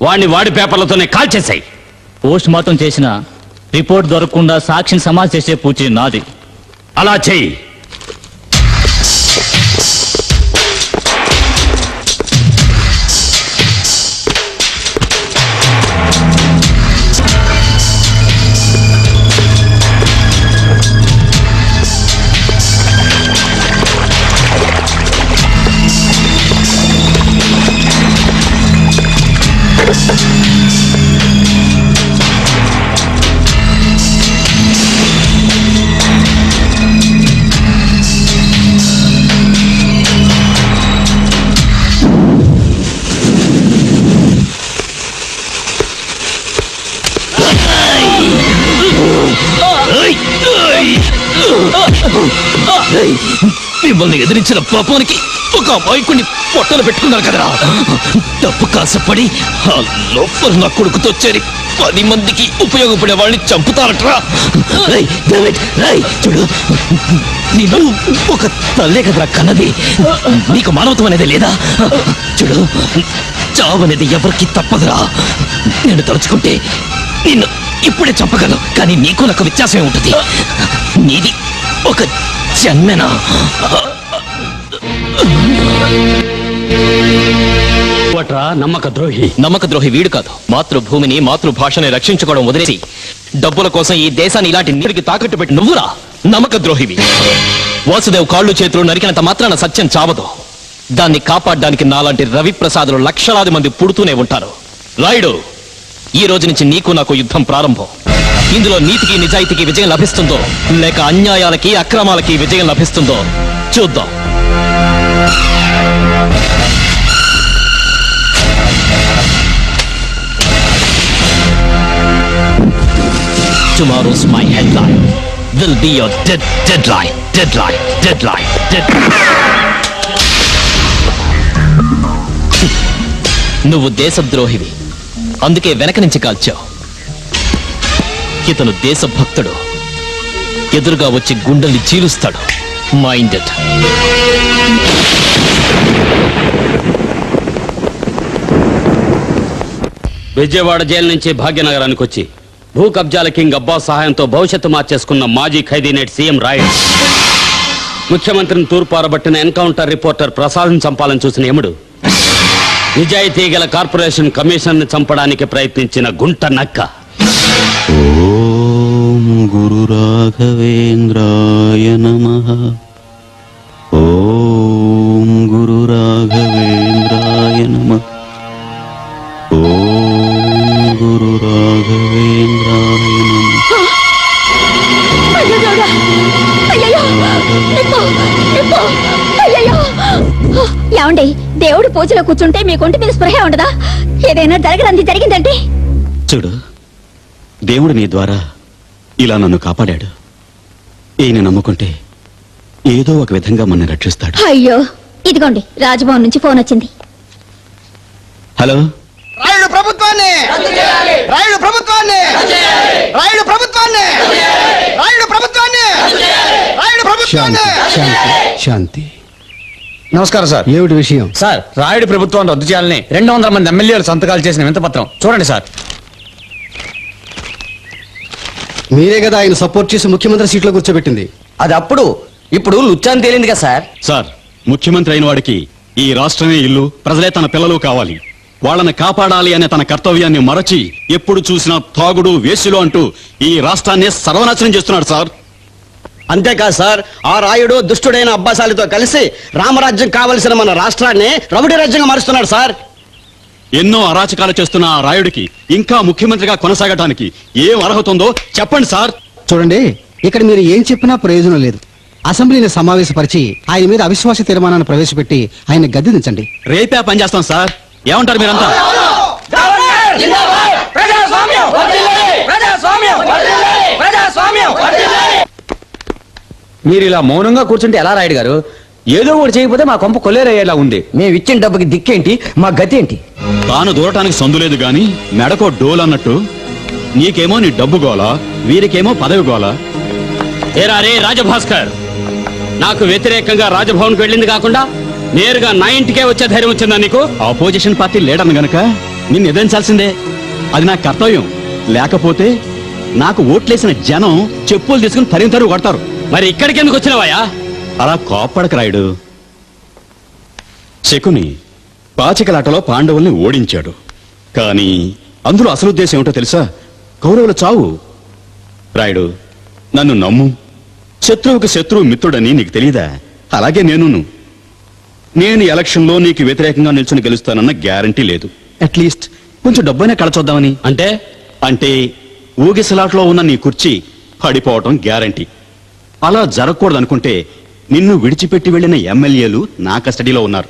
వాడిని వాడి పేపర్లతోనే కాల్చేసాయి. పోస్ట్ మార్టం చేసిన రిపోర్ట్ దొరకకుండా సాక్షిని సమాజ్ చేసే పూచి నాది. అలా చెయ్యి. మిమ్మల్ని ఎదిరించిన పాపానికి ఒక అమాయకుడిని పొట్టలు పెట్టుకున్నారు కదరా. తప్పు కాసపడి ఆ లోపల నా కొడుకుతో చేరి 10 మందికి ఉపయోగపడే వాళ్ళని చంపుతారట్రా. చూడు, నేను ఒక తల్లే కదరా కన్నది. నీకు మానవత్వం అనేది లేదా? చూడు, చావు అనేది ఎవరికి తప్పదురా. నేను తలుచుకుంటే నిన్ను ఇప్పుడే చంపగలను, కానీ నీకు నాకు వ్యత్యాసమే ఉంటుంది. నీది ఒక జన్మేనా? నమ్మక ద్రోహి. నమ్మక ద్రోహి వీడు కాదు. మాతృభూమిని, మాతృభాషని రక్షించుకోవడం వదిలేసి డబ్బుల కోసం ఈ దేశాన్ని ఇలాంటి నీటికి తాకట్టు పెట్టి నువ్వురా నమ్మక ద్రోహివి. వాసుదేవ్ కాళ్ళు చేతులు నరికినంత మాత్రాన సత్యం చావదు. దాన్ని కాపాడడానికి నాలాంటి రవిప్రసాదులు లక్షలాది మంది పుడుతూనే ఉంటారు. రాయుడు, ఈ రోజు నుంచి నీకు నాకు యుద్ధం ప్రారంభం. ఇందులో నీతికి నిజాయితీకి విజయం లభిస్తుందో, లేక అన్యాయాలకి అక్రమాలకి విజయం లభిస్తుందో చూద్దాం. Tomorrow's my headline will be your deadline. నువ్వు దేశద్రోహివి, అందుకే వెనక నుంచి కాల్చావు. ఇతను దేశభక్తుడు, ఎదురుగా వచ్చి గుండెల్ని చీలుస్తాడు. మైండెడ్. విజయవాడ జైలు నుంచి భాగ్యనగరానికి వచ్చి భూ కబ్జాల కింగ్ అబ్బాస్ సహాయంతో భవిష్యత్తు మార్చేసుకున్న మాజీ ఖైదీ నేటి సీఎం రాయుడు, ముఖ్యమంత్రిని తూర్పారబట్టిన ఎన్కౌంటర్ రిపోర్టర్ ప్రసాద్ని చంపాలని చూసిన యముడు, నిజాయితీ గల కార్పొరేషన్ కమిషనర్ని చంపడానికి ప్రయత్నించిన గుంట నక్క. ఓం గురు రాఘవేంద్రాయ నమః. ఓం గురు రాఘవేంద్రాయ నమః. ఓం గురు రాఘవేంద్రాయ నమః. ఏమండి, దేవుడు పూజలో కూర్చుంటే మీ కొంటి మీద స్పృహ ఉండదా? ఏదైనా జరగరంది జరిగిందంటే? చూడు, దేవుడు నీ ద్వారా ఇలా నన్ను కాపాడాడు. ఈయన నమ్ముకుంటే ఏదో ఒక విధంగా మన రక్షిస్తాడు. అయ్యో, ఇదిగోండి రాజ్భవన్ నుంచి ఫోన్ వచ్చింది. హలో, రాయుడు ప్రభుత్వాన్ని, రాయుడు ప్రభుత్వాన్ని, రాయుడు ప్రభుత్వాన్ని, రాయుడు ప్రభుత్వాన్ని, రాయుడు ప్రభుత్వాన్ని. శాంతి. నమస్కారం సార్. ఏమిటి విషయం? సార్, రాయుడు ప్రభుత్వాన్ని రద్దు చేయాలని 200 మంది ఎమ్మెల్యేలు సంతకాలు చేసిన వింతపత్రం చూడండి సార్. మీరే కదా ఆయన సపోర్ట్ చేసి ముఖ్యమంత్రి సీట్లో కూర్చోబెట్టింది. అది అప్పుడు, ఇప్పుడు లుచ్చాన్ని తేలింది కదా సార్. సార్, ముఖ్యమంత్రి అయిన వాడికి ఈ రాష్ట్రమే ఇల్లు, ప్రజలే తన పిల్లలు కావాలి. వాళ్ళని కాపాడాలి అనే తన కర్తవ్యాన్ని మరచి ఎప్పుడు చూసినా తాగుడు, వేసులు అంటూ ఈ రాష్ట్రాన్ని సర్వనాశనం చేస్తున్నాడు సార్. అంతేకాదు సార్, ఆ రాయుడు దుష్టుడైన అబ్బాసాలితో కలిసి రామరాజ్యం కావలసిన మన రాష్ట్రాన్ని రౌడీ రాజ్యంగా మారుస్తున్నాడు సార్. ఎన్నో అరాచకాలు చేస్తున్న ఆ రాయుడికి ఇంకా ముఖ్యమంత్రిగా కొనసాగటానికి ఏం అర్హత ఉందో చెప్పండి సార్. చూడండి, ఇక్కడ మీరు ఏం చెప్పినా ప్రయోజనం లేదు. అసెంబ్లీని సమావేశపరిచి ఆయన మీద అవిశ్వాస తీర్మానాన్ని ప్రవేశపెట్టి ఆయన గద్దె దించండి. రేపే పని చేస్తాం సార్. ఏమంటారు మీరంతా? మీరు ఇలా మౌనంగా కూర్చుంటే ఎలా రాయుడు గారు? ఏదో ఒకటి చేయకపోతే మా కొంప కొల్లేరయ్యేలా ఉంది. మేము ఇచ్చిన డబ్బుకి దిక్కేంటి, మా గతి ఏంటి? తాను దూరటానికి సందులేదు గాని మెడకో డోల్ అన్నట్టు నీకేమో నీ డబ్బు గోలా, వీరికేమో పదవి గోలా. ఏరా రే రాజభాస్కర్, నాకు వ్యతిరేకంగా రాజభవన్కి వెళ్ళింది కాకుండా నేరుగా నా ఇంటికే వచ్చే ధైర్యం వచ్చిందా నీకు? ఆపోజిషన్ పార్టీ లీడర్ను గనక నిన్ను ఎదిరించాల్సిందే. అది నా కర్తవ్యం. లేకపోతే నాకు ఓట్లేసిన జనం చెప్పులు తీసుకుని తరిగి కొడతారు. మరి ఇక్కడికి ఎందుకు వచ్చినావయ్యా? అలా కోప్పడక రాయుడు. శకుని పాచికలాటలో పాండవుల్ని ఓడించాడు. కానీ అందులో అసలు ఉద్దేశం ఏమిటో తెలుసా? కౌరవుల చావు. రాయుడు, నన్ను నమ్ము. శత్రువుకు శత్రువు మిత్రుడని నీకు తెలీదా? అలాగే నేను ఎలక్షన్లో నీకు వ్యతిరేకంగా నిల్చుని గెలుస్తానన్న గ్యారంటీ లేదు. అట్లీస్ట్ కొంచెం డబ్బైనా కళచొద్దామని. అంటే ఊగిసలాట్లో ఉన్న నీ కుర్చీ పడిపోవటం గ్యారంటీ. అలా జరగకూడదు అనుకుంటే నిన్ను విడిచిపెట్టి వెళ్ళిన ఎమ్మెల్యేలు నా కస్టడీలో ఉన్నారు.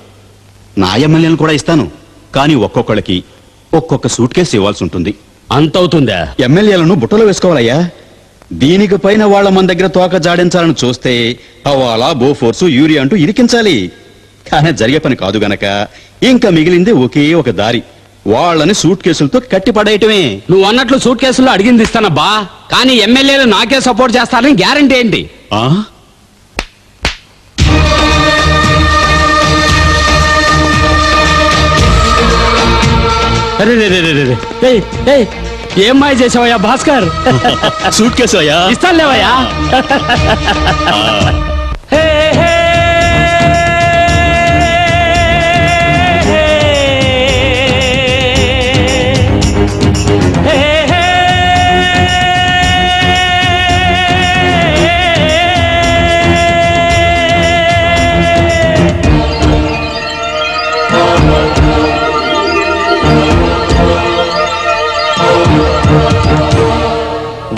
నా ఎమ్మెల్యేలను కూడా ఇస్తాను. కానీ ఒక్కొక్కళ్ళకి ఒక్కొక్క సూట్ కేసు ఇవ్వాల్సి ఉంటుంది. అంతవుతుందా? ఎమ్మెల్యేలను బుట్టలో వేసుకోవాలయ్యా. దీనికి పైన వాళ్ళ మన దగ్గర తోక జాడించాలని చూస్తే హవాలా, బోఫోర్సు, యూరియా అంటూ ఇరికించాలి. కానీ జరిగే పని కాదు గనక ఇంకా మిగిలింది ఒకే ఒక దారి. వాళ్ళని సూట్ కేసులతో కట్టి పడేయటమే. నువ్వు అన్నట్లు సూట్ కేసుల్లో అడిగింది ఇస్తానబ్బా, కానీ ఎమ్మెల్యేలు నాకే సపోర్ట్ చేస్తారని గ్యారంటీ ఏంటి? ఏం మాయ చేసావయ్యా భాస్కర్? సూట్ కేసు అయ్యా. ఇస్తాను లేవయ్యా.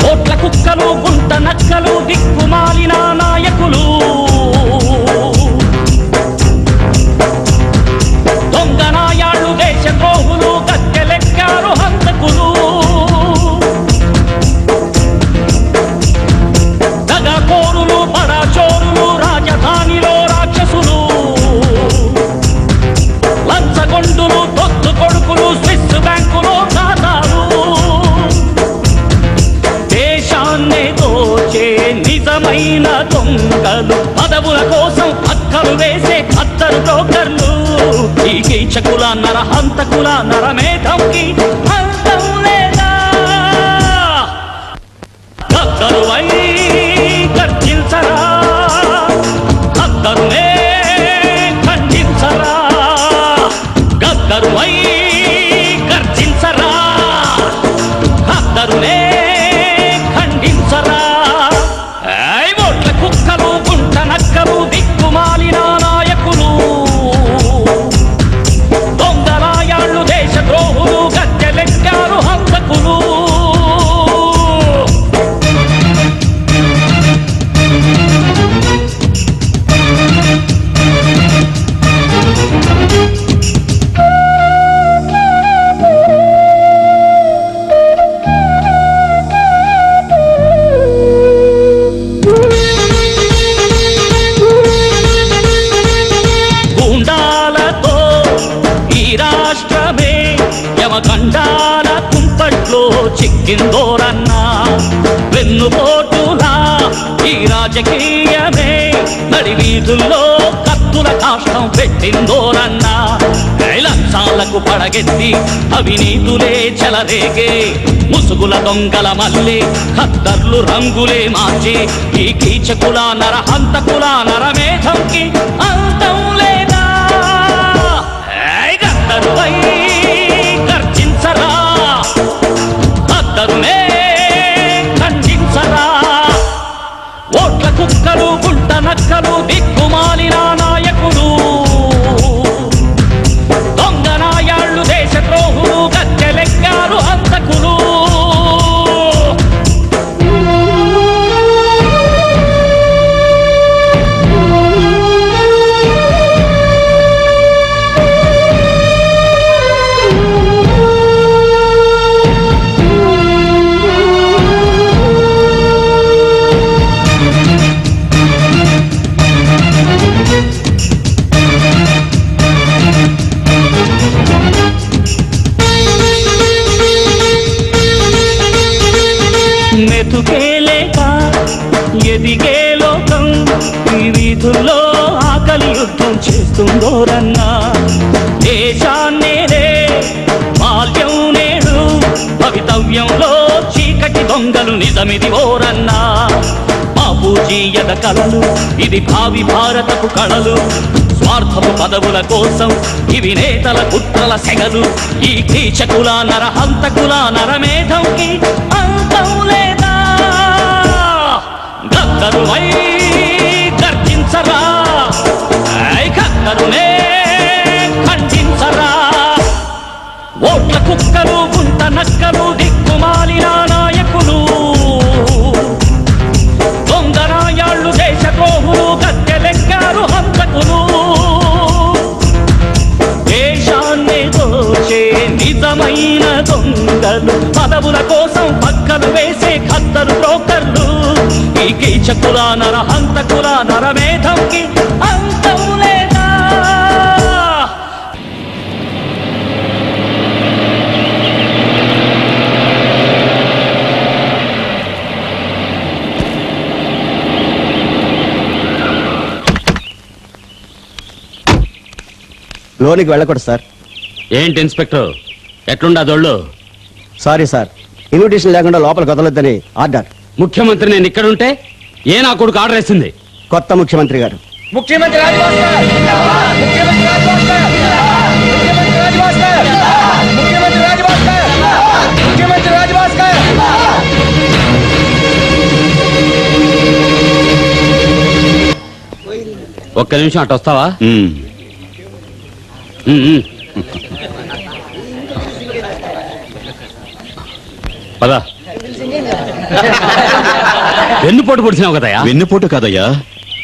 ఓట్ల కుక్కలు, గుంట నక్కలు, దిక్కుమాలిన నాయకులు, దొంగ నాయాళ్ళు, దేశద్రోహులు, గద్దెలెక్కారు హంతకులు, దగకోరులు, పరాచోరులు, రాజధానిలో రాక్షసులు, లంచగొండులు, దొత్తు కొడుకులు, స్విస్ బ్యాంకులో ఖాతాలు, దేశాన్నే దోచే నిజమైన దొంగలు, పదవుల కోసం పక్కలు వేసే ఖద్దరు బ్రోకర్లు, ఈ కీచకుల నరహంతకుల నరమేధంకి అంతం లేదా? ఖద్దరువై గర్జించరా, ఖద్దరునే ఖండించరా, ఖద్దరువై గర్జించరా, ఖద్దరునే ఖండించరా. ఓట్ల కుక్కలు, గుంట నక్కలు, దిక్కుమాలిన నాయకులు, దొంగలాయాళ్ళు, దేశద్రోహులు, గద్దెలెక్కారు హంతకులు. గుండాలతో ఈ రాష్ట్రమే యమగండాల కుంపట్లో చిక్కిందోరన్నా, వెన్నుపోటులా ఈ రాజకీయమే నడి వీధుల్లో కత్తుల కాష్టం పెట్టిందోరన్నా, లంచాలకు పడగెత్తి అవినీతులే చెలరేగే, ముసుగుల దొంగల మల్లె ఖద్దర్లు రంగులే మార్చి, ఈ కీచకుల నరహంతకుల నరమేధంకి అంతం ఆకలి యుద్ధం చేస్తుందోరన్నా దేశాన్నేలే బాల్యం నేడు భవితవ్యంలో చీకటి దొంగలు నిజమిది ఓరన్నా బాపూజీ ఎద కలలు ఇది భావి భారతపు కళలు స్వార్థపు పదవుల కోసం ఇవి నేతల కుట్రల సెగలు ఈ కీచకుల నరహంతకుల నరమేధంకి అంతం లేదా గద్దరువై గర్జించరా గద్దరునే ఖండించరా ఓట్ల కుక్కలు గుంట నక్కలు దిక్కుమాలిన నాయకులు దొంగరాయాళ్ళు దేశద్రోహులు గద్దెలెక్కారు హంతకులు దేశాన్ని దోచే నిజమైన దొంగలు పదవుల కోసం పక్కలు వేసే ఖద్దరు బ్రోకర్లు ఈ కీచకుల నరహంతకుల నరమేధంకి అంతం లేదా లోనికి వెళ్ళకూడదు సార్. ఏంటి ఇన్స్పెక్టర్ ఎట్లుండా దోళ్ళు? సారీ సార్, ఇన్విటేషన్ లేకుండా లోపలికి వదలొద్దని ఆర్డర్. ముఖ్యమంత్రి నేను ఇక్కడుంటే ఏ నా కొడుకు ఆర్డర్ వేసింది? కొత్త ముఖ్యమంత్రి గారు. ముఖ్యమంత్రి రాజభాస్కర్ ముఖ్యమంత్రి రాజభాస్కర్ ముఖ్యమంత్రి రాజభాస్కర్ ముఖ్యమంత్రి రాజభాస్కర్ ఒక్క నిమిషం అటు వస్తావా? పదా వెన్నుపోటు పొడిచినావు కదయా? వెన్నుపోటు కాదయ్యా,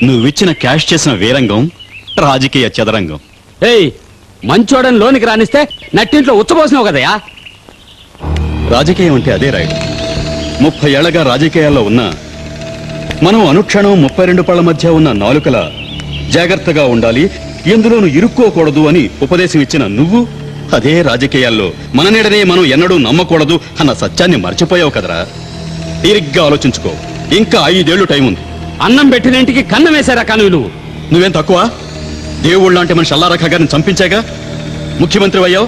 నువ్విచ్చిన క్యాష్ చేసిన వీరంగం రాజకీయ చదరంగం. ఏయ్, మంచోడని లోనికి రానిస్తే నట్టింట్లో ఉచ్చబోసినావు కదయా? రాజకీయం అంటే అదే రాయుడు. 30 ఏళ్లగా రాజకీయాల్లో ఉన్నా మనం అనుక్షణం 32 పళ్ల మధ్య ఉన్న నాలుకల జాగ్రత్తగా ఉండాలి, ఎందులోనూ ఇరుక్కోకూడదు అని ఉపదేశం ఇచ్చిన నువ్వు అదే రాజకీయాల్లో మన నీడనే మనం ఎన్నడూ నమ్మకూడదు అన్న సత్యాన్ని మర్చిపోయావు కదరా. తీరిగ్గా ఆలోచించుకో, ఇంకా 5 ఏళ్లు టైం ఉంది. అన్నం పెట్టిన ఇంటికి కన్నం వేశారా కాను నువ్వేం తక్కువ? దేవుళ్ళు లాంటి మనిషి అల్లారఖ గారిని చంపించాగా ముఖ్యమంత్రి అయ్యావు.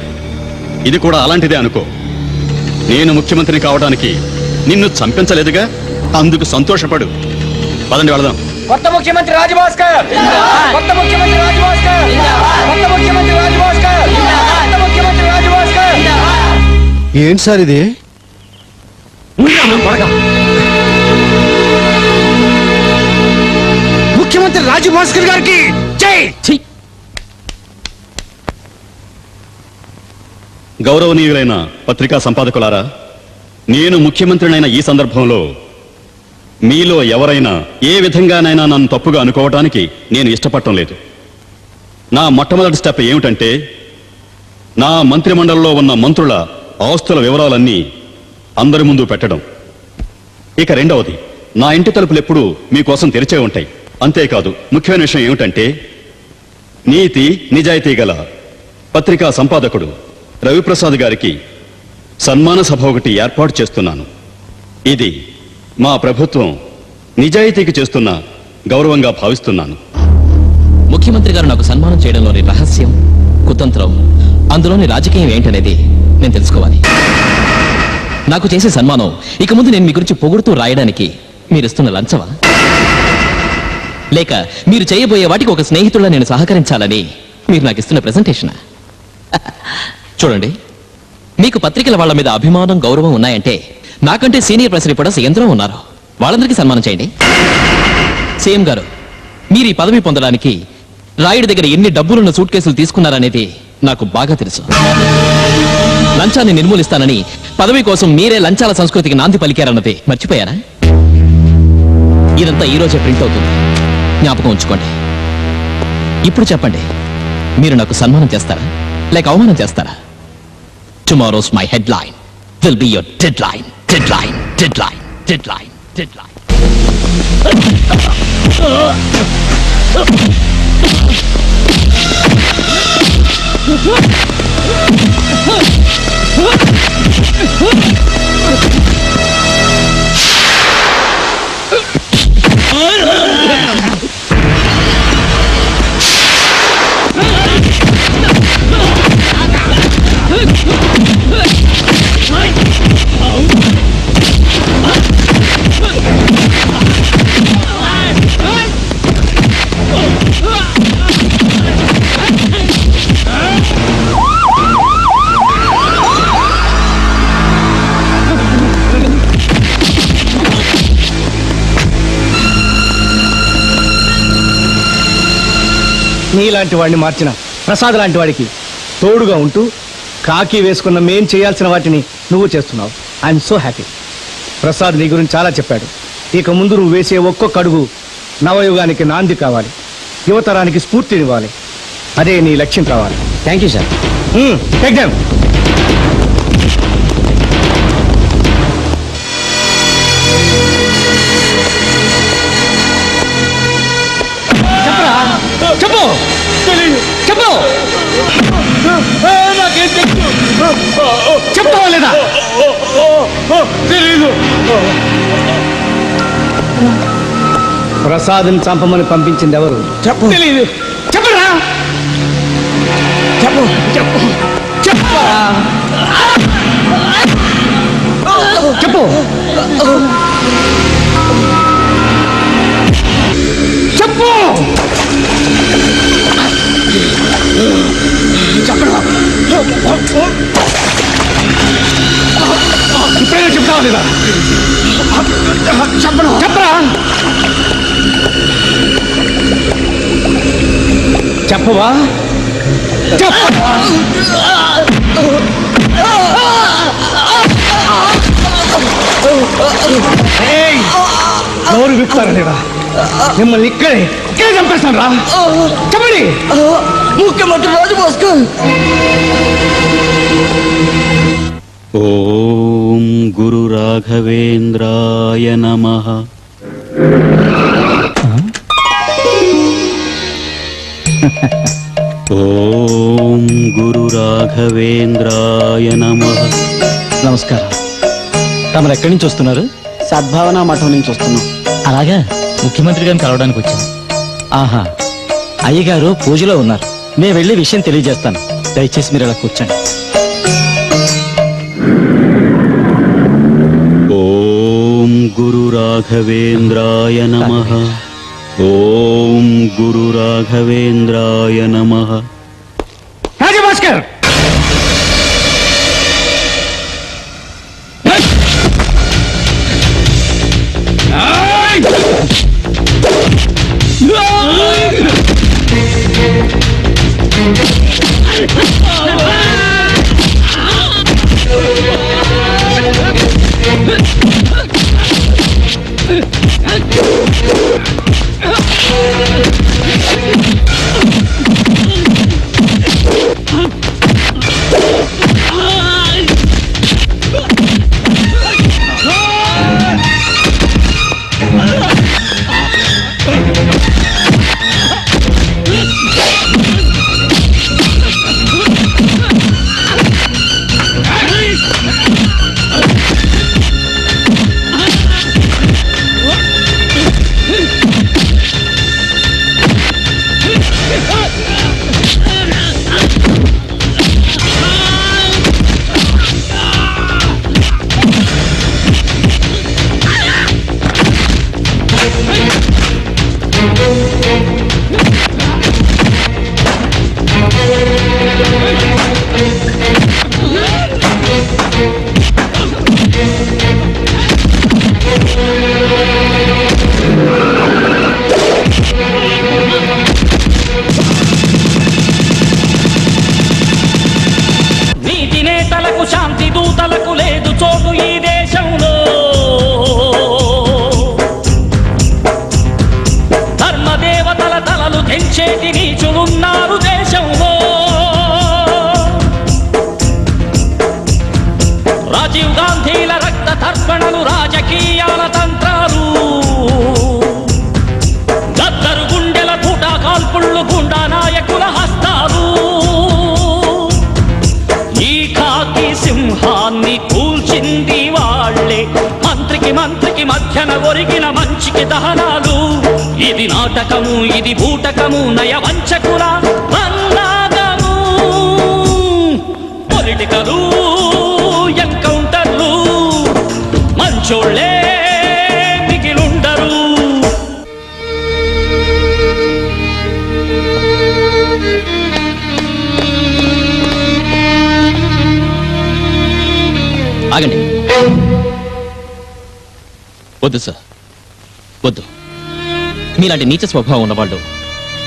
ఇది కూడా అలాంటిదే అనుకో. నేను ముఖ్యమంత్రిని కావడానికి నిన్ను చంపించలేదుగా, అందుకు సంతోషపడు. పదండి వెళదాం. కొత్త ముఖ్యమంత్రి రాజభాస్కర్ కొత్త ముఖ్యమంత్రి రాజభాస్కర్ కొత్త ముఖ్యమంత్రి రాజభాస్కర్ కొత్త ముఖ్యమంత్రి రాజభాస్కర్. ఏంటి సార్ ఇది? ముఖ్యమంత్రి రాజభాస్కర్ గారికి జై. గౌరవనీయులైన పత్రికా సంపాదకులారా, నేను ముఖ్యమంత్రినైన ఈ సందర్భంలో మీలో ఎవరైనా ఏ విధంగానైనా నన్ను తప్పుగా అనుకోవటానికి నేను ఇష్టపడటం లేదు. నా మొట్టమొదటి స్టెప్ ఏమిటంటే, నా మంత్రిమండలిలో ఉన్న మంత్రుల ఆస్తుల వివరాలన్నీ అందరి ముందు పెట్టడం. ఇక రెండవది, నా ఇంటి తలుపులు ఎప్పుడూ మీకోసం తెరిచే ఉంటాయి. అంతేకాదు, ముఖ్యమైన విషయం ఏమిటంటే, నీతి నిజాయితీ గల పత్రికా సంపాదకుడు రవిప్రసాద్ గారికి సన్మాన సభ ఒకటి ఏర్పాటు చేస్తున్నాను. ఇది మా ప్రభుత్వం నిజాయితీకి చేస్తున్న గౌరవంగా భావిస్తున్నాను. ముఖ్యమంత్రి గారు నాకు సన్మానం చేయడంలోని రహస్యం, కుతంత్రం, అందులోని రాజకీయం ఏంటనేది నేను తెలుసుకోవాలి. నాకు చేసే సన్మానం ఇక ముందు నేను మీ గురించి పొగుడుతూ రాయడానికి మీరిస్తున్న లంచమా, లేక మీరు చేయబోయే వాటికి ఒక స్నేహితుల్లా నేను సహకరించాలని మీరు నాకు ఇస్తున్న ప్రెజెంటేషనా? చూడండి, మీకు పత్రికల వాళ్ళ మీద అభిమానం, గౌరవం ఉన్నాయంటే నాకంటే సీనియర్ ప్రెస్ రిపోర్టర్స్ ఎందరో ఉన్నారు. వాళ్ళందరికీ సన్మానం చేయండి. సీఎం గారు, మీరు ఈ పదవి పొందడానికి రాయుడి దగ్గర ఎన్ని డబ్బులున్న సూట్ కేసులు తీసుకున్నారనేది నాకు బాగా తెలుసు. లంచాన్ని నిర్మూలిస్తానని పదవి కోసం మీరే లంచాల సంస్కృతికి నాంది పలికారన్నది మర్చిపోయారా? ఇదంతా ఈ రోజే ప్రింట్ అవుతుంది, జ్ఞాపకం ఉంచుకోండి. ఇప్పుడు చెప్పండి, మీరు నాకు సన్మానం చేస్తారా లేక అవమానం చేస్తారా? Tomorrow's my headline will be your deadline. Deadline, deadline, deadline, deadline. నీలాంటి వాడిని మార్చిన ప్రసాద్ లాంటి వాడికి తోడుగా ఉంటూ కాకి వేసుకున్న మేం చేయాల్సిన వాటిని నువ్వు చేస్తున్నావు. I'm so happy. ప్రసాద్ నీ గురించి చాలా చెప్పాడు. ఇక ముందు నువ్వు వేసే ఒక్కొక్క అడుగు నవయుగానికి నాంది కావాలి, యువతరానికి స్ఫూర్తినివ్వాలి. అదే నీ లక్ష్యం కావాలి. Thank you sir. Take them. చెప్పు చెప్పు చెప్తావా లేదా? ప్రసాద్ని చంపమని పంపించింది ఎవరు? చెప్పు. తెలీదు. చెప్పరా? చెప్పు చెప్పు చెప్పరా? చెప్పు చెప్పు చెప్పరా? ఇప్పుడే చెప్తావా లేదా? చెప్పరా? చెప్పరా? చెప్పవా? చెప్పవా? ఎవరు విప్తారా లేదా? మిమ్మల్ని ఇక్కడే చంపేస్తాను రా. చెప్పండి. ముఖ్యమంత్రి రాజు భాస్కర్. ఓం గురు రాఘవేంద్రాయ నమః. ఓం గురు రాఘవేంద్రాయ నమః. నమస్కారం. తమరు ఎక్కడి నుంచి వస్తున్నారు? సద్భావన మఠం నుంచి వస్తున్నాం. అలాగా ముఖ్యమంత్రి గారిని కలవడానికి వచ్చాం. ఆహా, అయ్యగారు పూజలో ఉన్నారు. నేను వెళ్ళి విషయం తెలియజేస్తాను. దయచేసి మీరు ఇలా కూర్చోండి. ఓం గురు రాఘవేంద్రాయ నమః. ఓం గురు రాఘవేంద్రాయ నమః. రాజభాస్కర్, నీతి నేతలకు శాంతి దూతలకు లేదు చోటు ఈ దేశంలో. ధర్మదేవతల తలలు తెంచేటి నీచులున్నారు దేశంలో. రాజీవ్ గాంధీల రక్త తర్పణలు రాజకీయాల తంత్రాలు. గద్దరు గుండెల పూట కాల్పుళ్ళు గుండా నాయకుల హస్తాలు. ఈ కాకి సింహాన్ని కూల్చింది వాళ్ళే. మంత్రికి మధ్యన ఒరిగిన మంచికి దహనాలు. ఇది నాటకము, ఇది బూటకము, నయవంచకుల పన్నాగము. పొలిటికలు ఎన్కౌంటర్లు, మంచోళ్ళే మిగిలుండరు. ఆగండి. వద్దు సార్, వద్దు. మీలాంటి నీచ స్వభావం ఉన్నవాళ్ళు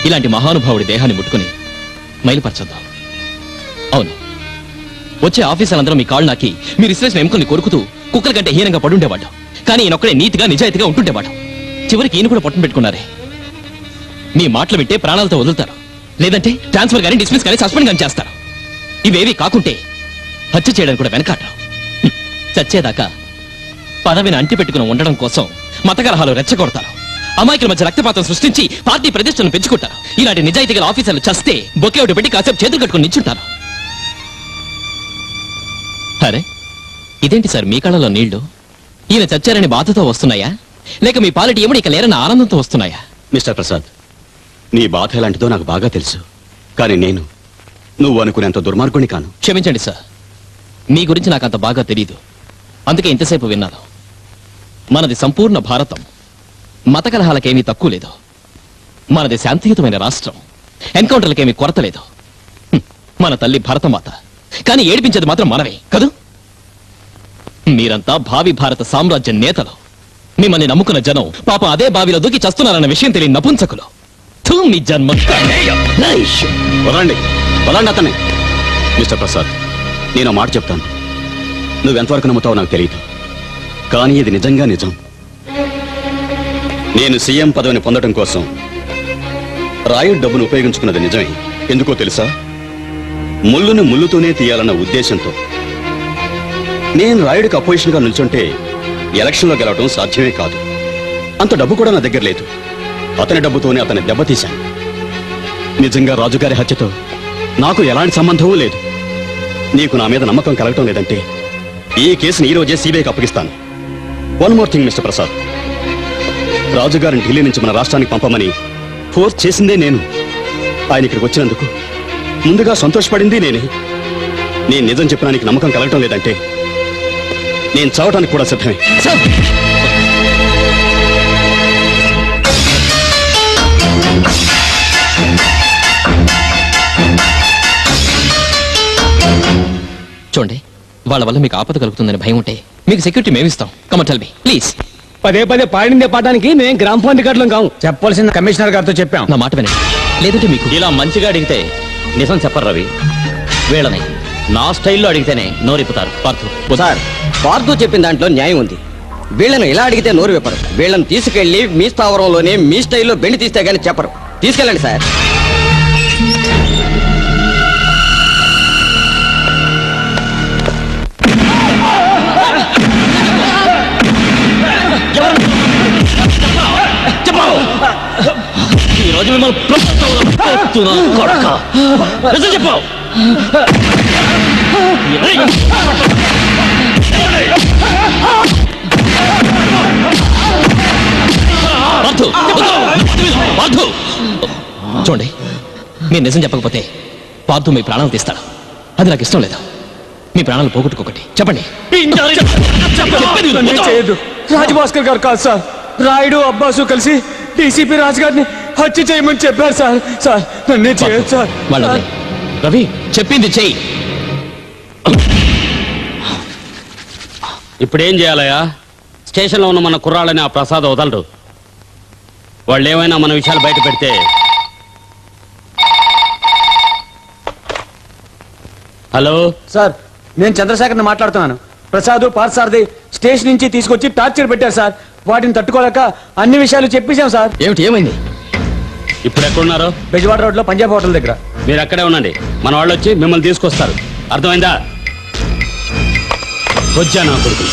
ఇలాంటి మహానుభావుడి దేహాన్ని ముట్టుకుని మైలుపరచొద్దాం. అవును, వచ్చే ఆఫీసర్లందరూ మీ కాళ్ళు నాకి మీరు ఇసిన ఎముకల్ని కొరుకుతూ కుక్కల కంటే హీనంగా పడుండేవాడు. కానీ ఈయనొక్కడే నీతిగా నిజాయితీగా ఉంటుండేవాడు. చివరికి ఈయన కూడా పొట్టం పెట్టుకున్నారే. మీ మాటలు వింటే ప్రాణాలతో వదులుతారు, లేదంటే ట్రాన్స్ఫర్ కానీ డిస్మిస్ కానీ సస్పెండ్ కానీ చేస్తారు. ఇవేవి కాకుంటే హత్య చేయడానికి కూడా వెనకాటరు. చచ్చేదాకా పదవిని అంటి పెట్టుకుని ఉండడం కోసం మత కలహాలు రెచ్చగొడతారు. అమాయకుల మధ్య రక్తపాతం సృష్టించి పార్టీ ప్రతిష్టను పెంచుకుంటారు. ఇలాంటి నిజాయితీ గల ఆఫీసర్లు చస్తే బొకే ఒకటి పెట్టి కాసేపు చేతులు కట్టుకుని నిల్చుంటారు. అరే, ఇదేంటి సార్ మీ కళ్ళలో నీళ్లు? ఈయన చచ్చారని బాధతో వస్తున్నాయా, లేక మీ పాలిటి ఏమో ఇక లేరన్న ఆనందంతో వస్తున్నాయా? మిస్టర్ ప్రసాద్, నీ బాధ ఎలాంటిదో నాకు బాగా తెలుసు. కానీ నువ్వు అనుకునేంత దుర్మార్గుని కాను. క్షమించండి సార్, మీ గురించి నాకు అంత బాగా తెలియదు, అందుకే ఇంతసేపు విన్నాను. మనది సంపూర్ణ భారతం, మత కలహాలకేమీ తక్కువ లేదు. మనది శాంతియుతమైన రాష్ట్రం, ఎన్కౌంటర్లకేమీ కొరత లేదు. మన తల్లి భరతమాత, కానీ ఏడిపించేది మాత్రం మనమే కదూ. మీరంతా భావి భారత సామ్రాజ్య నేతలు. మిమ్మల్ని నమ్ముకున్న జనం పాపం అదే బావిలో దూకి చస్తున్నారన్న విషయం తెలియని నపుంసకులు. థూ, మీ జన్మ. వదండి అతన్ని. మిస్టర్ ప్రసాద్, నేను మాట చెప్తాను. నువ్వెంతవరకు నమ్ముతావో నాకు తెలియదు, కానీ ఇది నిజంగా నిజం. నేను సీఎం పదవిని పొందడం కోసం రాయుడు డబ్బును ఉపయోగించుకున్నది నిజమే. ఎందుకో తెలుసా? ముళ్ళును ముళ్ళుతోనే తీయాలన్న ఉద్దేశంతో. నేను రాయుడికి అపోజిషన్ గా నిల్చుంటే ఎలక్షన్లో గెలవడం సాధ్యమే కాదు. అంత డబ్బు కూడా నా దగ్గర లేదు. అతని డబ్బుతోనే అతన్ని దెబ్బతీశాను. నిజంగా రాజుగారి హత్యతో నాకు ఎలాంటి సంబంధమూ లేదు. నీకు నా మీద నమ్మకం కలగటం లేదంటే ఈ కేసుని ఈ రోజే సిబిఐకి అప్పగిస్తాను. One more thing mister Prasad, రాజుగారిని ఢిల్లీ నుంచి మన రాష్ట్రానికి పంపమని ఫోర్స్ చేసిందే నేను. ఆయన ఇక్కడికి వచ్చినందుకు ముందుగా సంతోషపడింది నేనే. నేను నిజం చెప్పినా నీకు నమ్మకం కలగటం లేదంటే నేను చావటానికి కూడా సిద్ధమే. చూడండి, వాళ్ళ వల్ల మీకు ఆపద కలుగుతుందని భయం ఉంటే మీకు సెక్యూరిటీ మేమిస్తాం. Come on tell me please. పదే పాడిందే పాడడానికి మేము గ్రామ పంచాయతీలో కావు. చెప్పాల్సిన కమిషనర్ గారితో చెప్పాం. నా మాట వినండి, లేదంటే మీకు ఇలా మంచిగా అడిగితే నిజం చెప్పరు రవి. వీళ్ళని నా స్టైల్లో అడిగితేనే నోరిప్పుతారు. సార్, పార్థు చెప్పిన దాంట్లో న్యాయం ఉంది. వీళ్ళను ఇలా అడిగితే నోరు విప్పరు. వీళ్ళని తీసుకెళ్లి మీ స్థావరంలోనే మీ స్టైల్లో బెండి తీస్తే గానీ చెప్పరు. తీసుకెళ్ళండి సార్. ఈ రోజు మిమ్మల్ని చెప్పావు. చూడండి, మీరు నిజం చెప్పకపోతే పార్థు మీ ప్రాణాలు తీస్తాడు. అది నాకు ఇష్టం లేదు. మీ ప్రాణాలు పోగొట్టుకోకండి. చెప్పండి. రాజభాస్కర్ గారు కాదు సార్, రాయుడు అబ్బాసు కలిసి డీసీపీ రాజు గారిని హత్య చేయమని చెప్పారు సార్. సార్, నన్నే చేయొచ్చు సార్. రవి చెప్పింది చెయ్యి. ఇప్పుడేం చేయాలయ్యా? స్టేషన్లో ఉన్న మన కుర్రాళ్ళని ఆ ప్రసాద్ వదలరు. వాళ్ళు ఏమైనా మన విషయాలు బయట పెడితే. హలో సార్, నేను చంద్రశేఖర్ని మాట్లాడుతున్నాను. ప్రసాద్ పార్థసారథి స్టేషన్ నుంచి తీసుకొచ్చి టార్చర్ పెట్టారు సార్. వాటిని తట్టుకోలేక అన్ని విషయాలు చెప్పేశాం సార్. ఏమైంది? ఇప్పుడు ఎక్కడున్నారు? బెజవాడ రోడ్ లో పంజాబ్ హోటల్ దగ్గర. మీరు అక్కడే ఉండండి, మన వాళ్ళు వచ్చి మిమ్మల్ని తీసుకొస్తారు. అర్థమైందా? వచ్చా నా కొడుకు.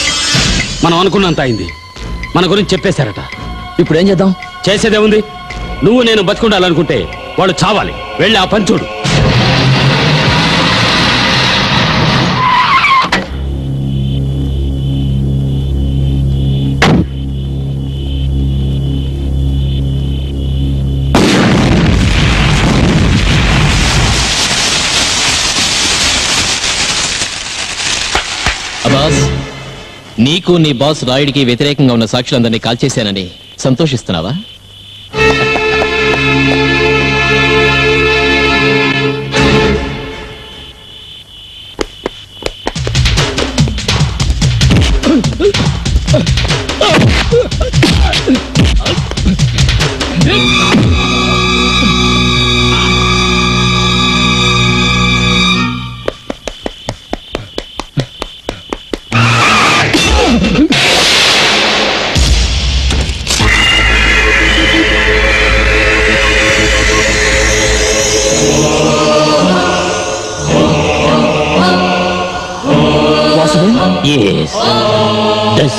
మనం అనుకున్నంత అయింది. మన గురించి చెప్పేశారట. ఇప్పుడు ఏం చేద్దాం? చేసేదే ఉంది. నువ్వు నేను బతుకుండాలనుకుంటే వాళ్ళు చావాలి. వెళ్ళి ఆ పని చూడు. అబ్బాస్, నీకు నీ బాస్ రాయుడికి వ్యతిరేకంగా ఉన్న సాక్షులందరినీ కాల్చేశానని సంతోషిస్తున్నావా?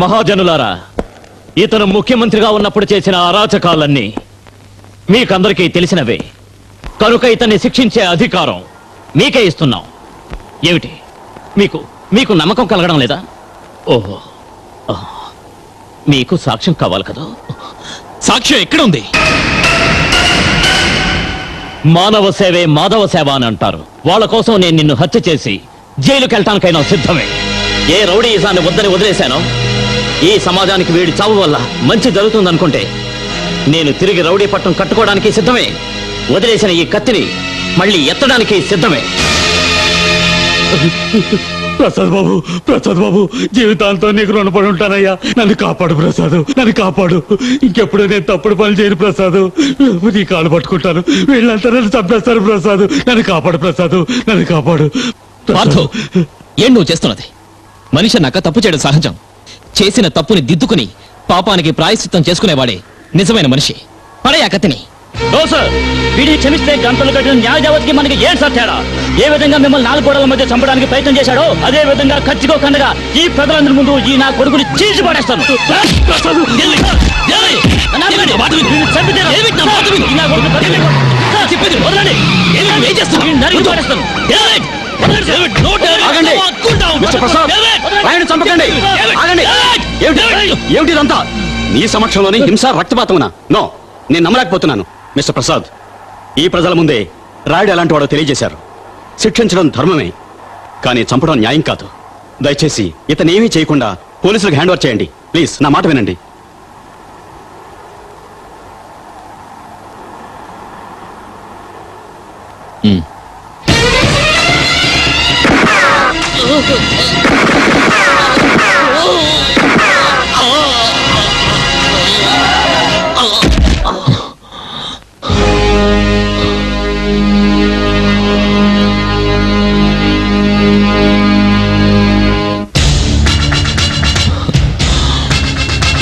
మహాజనులారా, ఇతను ముఖ్యమంత్రిగా ఉన్నప్పుడు చేసిన అరాచకాలన్నీ మీకందరికీ తెలిసినవే. కనుక ఇతన్ని శిక్షించే అధికారం మీకే ఇస్తున్నాం. ఏమిటి మీకు మీకు నమ్మకం కలగడం లేదా? ఓహో, మీకు సాక్ష్యం కావాలి కదా? సాక్ష్యం ఎక్కడుంది? మానవ సేవే మాధవ సేవ అని అంటారు. వాళ్ళ కోసం నేను నిన్ను హత్య చేసి జైలుకి వెళ్ళటానికైనా సిద్ధమే. ఏ రౌడీయిజాన్ని వద్దని వదిలేశానో, ఈ సమాజానికి వీడి చావు వల్ల మంచి జరుగుతుందనుకుంటే నేను తిరిగి రౌడీ పట్టం కట్టుకోవడానికి సిద్ధమే. వదిలేసిన ఈ కత్తిని మళ్ళీ ఎత్తడానికి సిద్ధమే. ప్రసాద్ బాబు, జీవితాంతం నీకు రుణపడి ఉంటానయ్యా. నన్ను కాపాడు ప్రసాద్, నన్ను కాపాడు. ఇంకెప్పుడు నేను తప్పుడు పనులు చేయను ప్రసాద్. నీ కాళ్ళు పట్టుకుంటాను. వీళ్ళంతా నన్ను చంపేస్తారు ప్రసాద్. నన్ను కాపాడు ప్రసాద్, నన్ను కాపాడు. పార్థు, ఏం నువ్వు చేస్తున్నది? మనిషి నాక తప్పు చేయడం సహజం. చేసిన తప్పుని దిద్దుకుని పాపానికి ప్రాయశ్చిత్తం చేసుకునేవాడే నిజమైన మనిషి. పడయా కత్తిని. వీడిని క్షమిస్తే గంటలు కట్టిన న్యాయ దేవతకి మనకి ఏం సార్ తేడా? ఏ విధంగా మిమ్మల్ని 4 గోడల మధ్య చంపడానికి ప్రయత్నం చేశాడో అదే విధంగా ఖర్చుకోకుండా ఈ ప్రజలందరి ముందు ఈ నా కొడుకుని చీల్చి పడేస్తాను. చంపకండి. ఏమిటిదంతా? నీ సమక్షంలోని హింస రక్తపాతమునా? నో, నేను నమ్మలేకపోతున్నాను. మిస్టర్ ప్రసాద్, ఈ ప్రజల ముందే రాయుడు ఎలాంటి వాడో తెలియజేశారు. శిక్షించడం ధర్మమే, కానీ చంపడం న్యాయం కాదు. దయచేసి ఇతనేమీ చేయకుండా పోలీసులకు హ్యాండ్ ఓవర్ చేయండి. ప్లీజ్, నా మాట వినండి.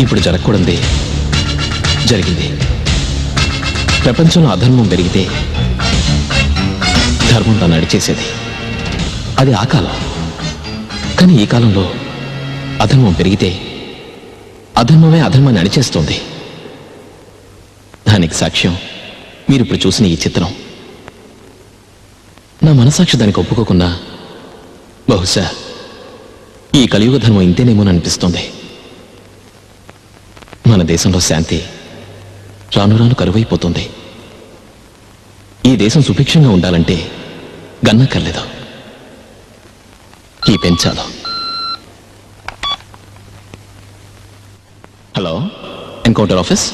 ఇప్పుడు జరగకూడదే జరిగింది. ప్రపంచంలో అధర్మం పెరిగితే ధర్మం తను నడిచేసేది. అది ఆ కాలం. కానీ ఈ కాలంలో అధర్మం పెరిగితే అధర్మమే అధర్మాన్ని నడిచేస్తుంది. దానికి సాక్ష్యం మీరు ఇప్పుడు చూసిన ఈ చిత్రం. నా మనసాక్షి దానికి ఒప్పుకోకున్నా బహుశా ఈ కలియుగ ధర్మం ఇంతేనేమోననిపిస్తుంది. మన దేశంలో శాంతి రాను రాను కరువైపోతుంది. ఈ దేశం సుభిక్షంగా ఉండాలంటే గన్నక్కర్లేదు, ఈ పెంచాలో. Hello, encounter office.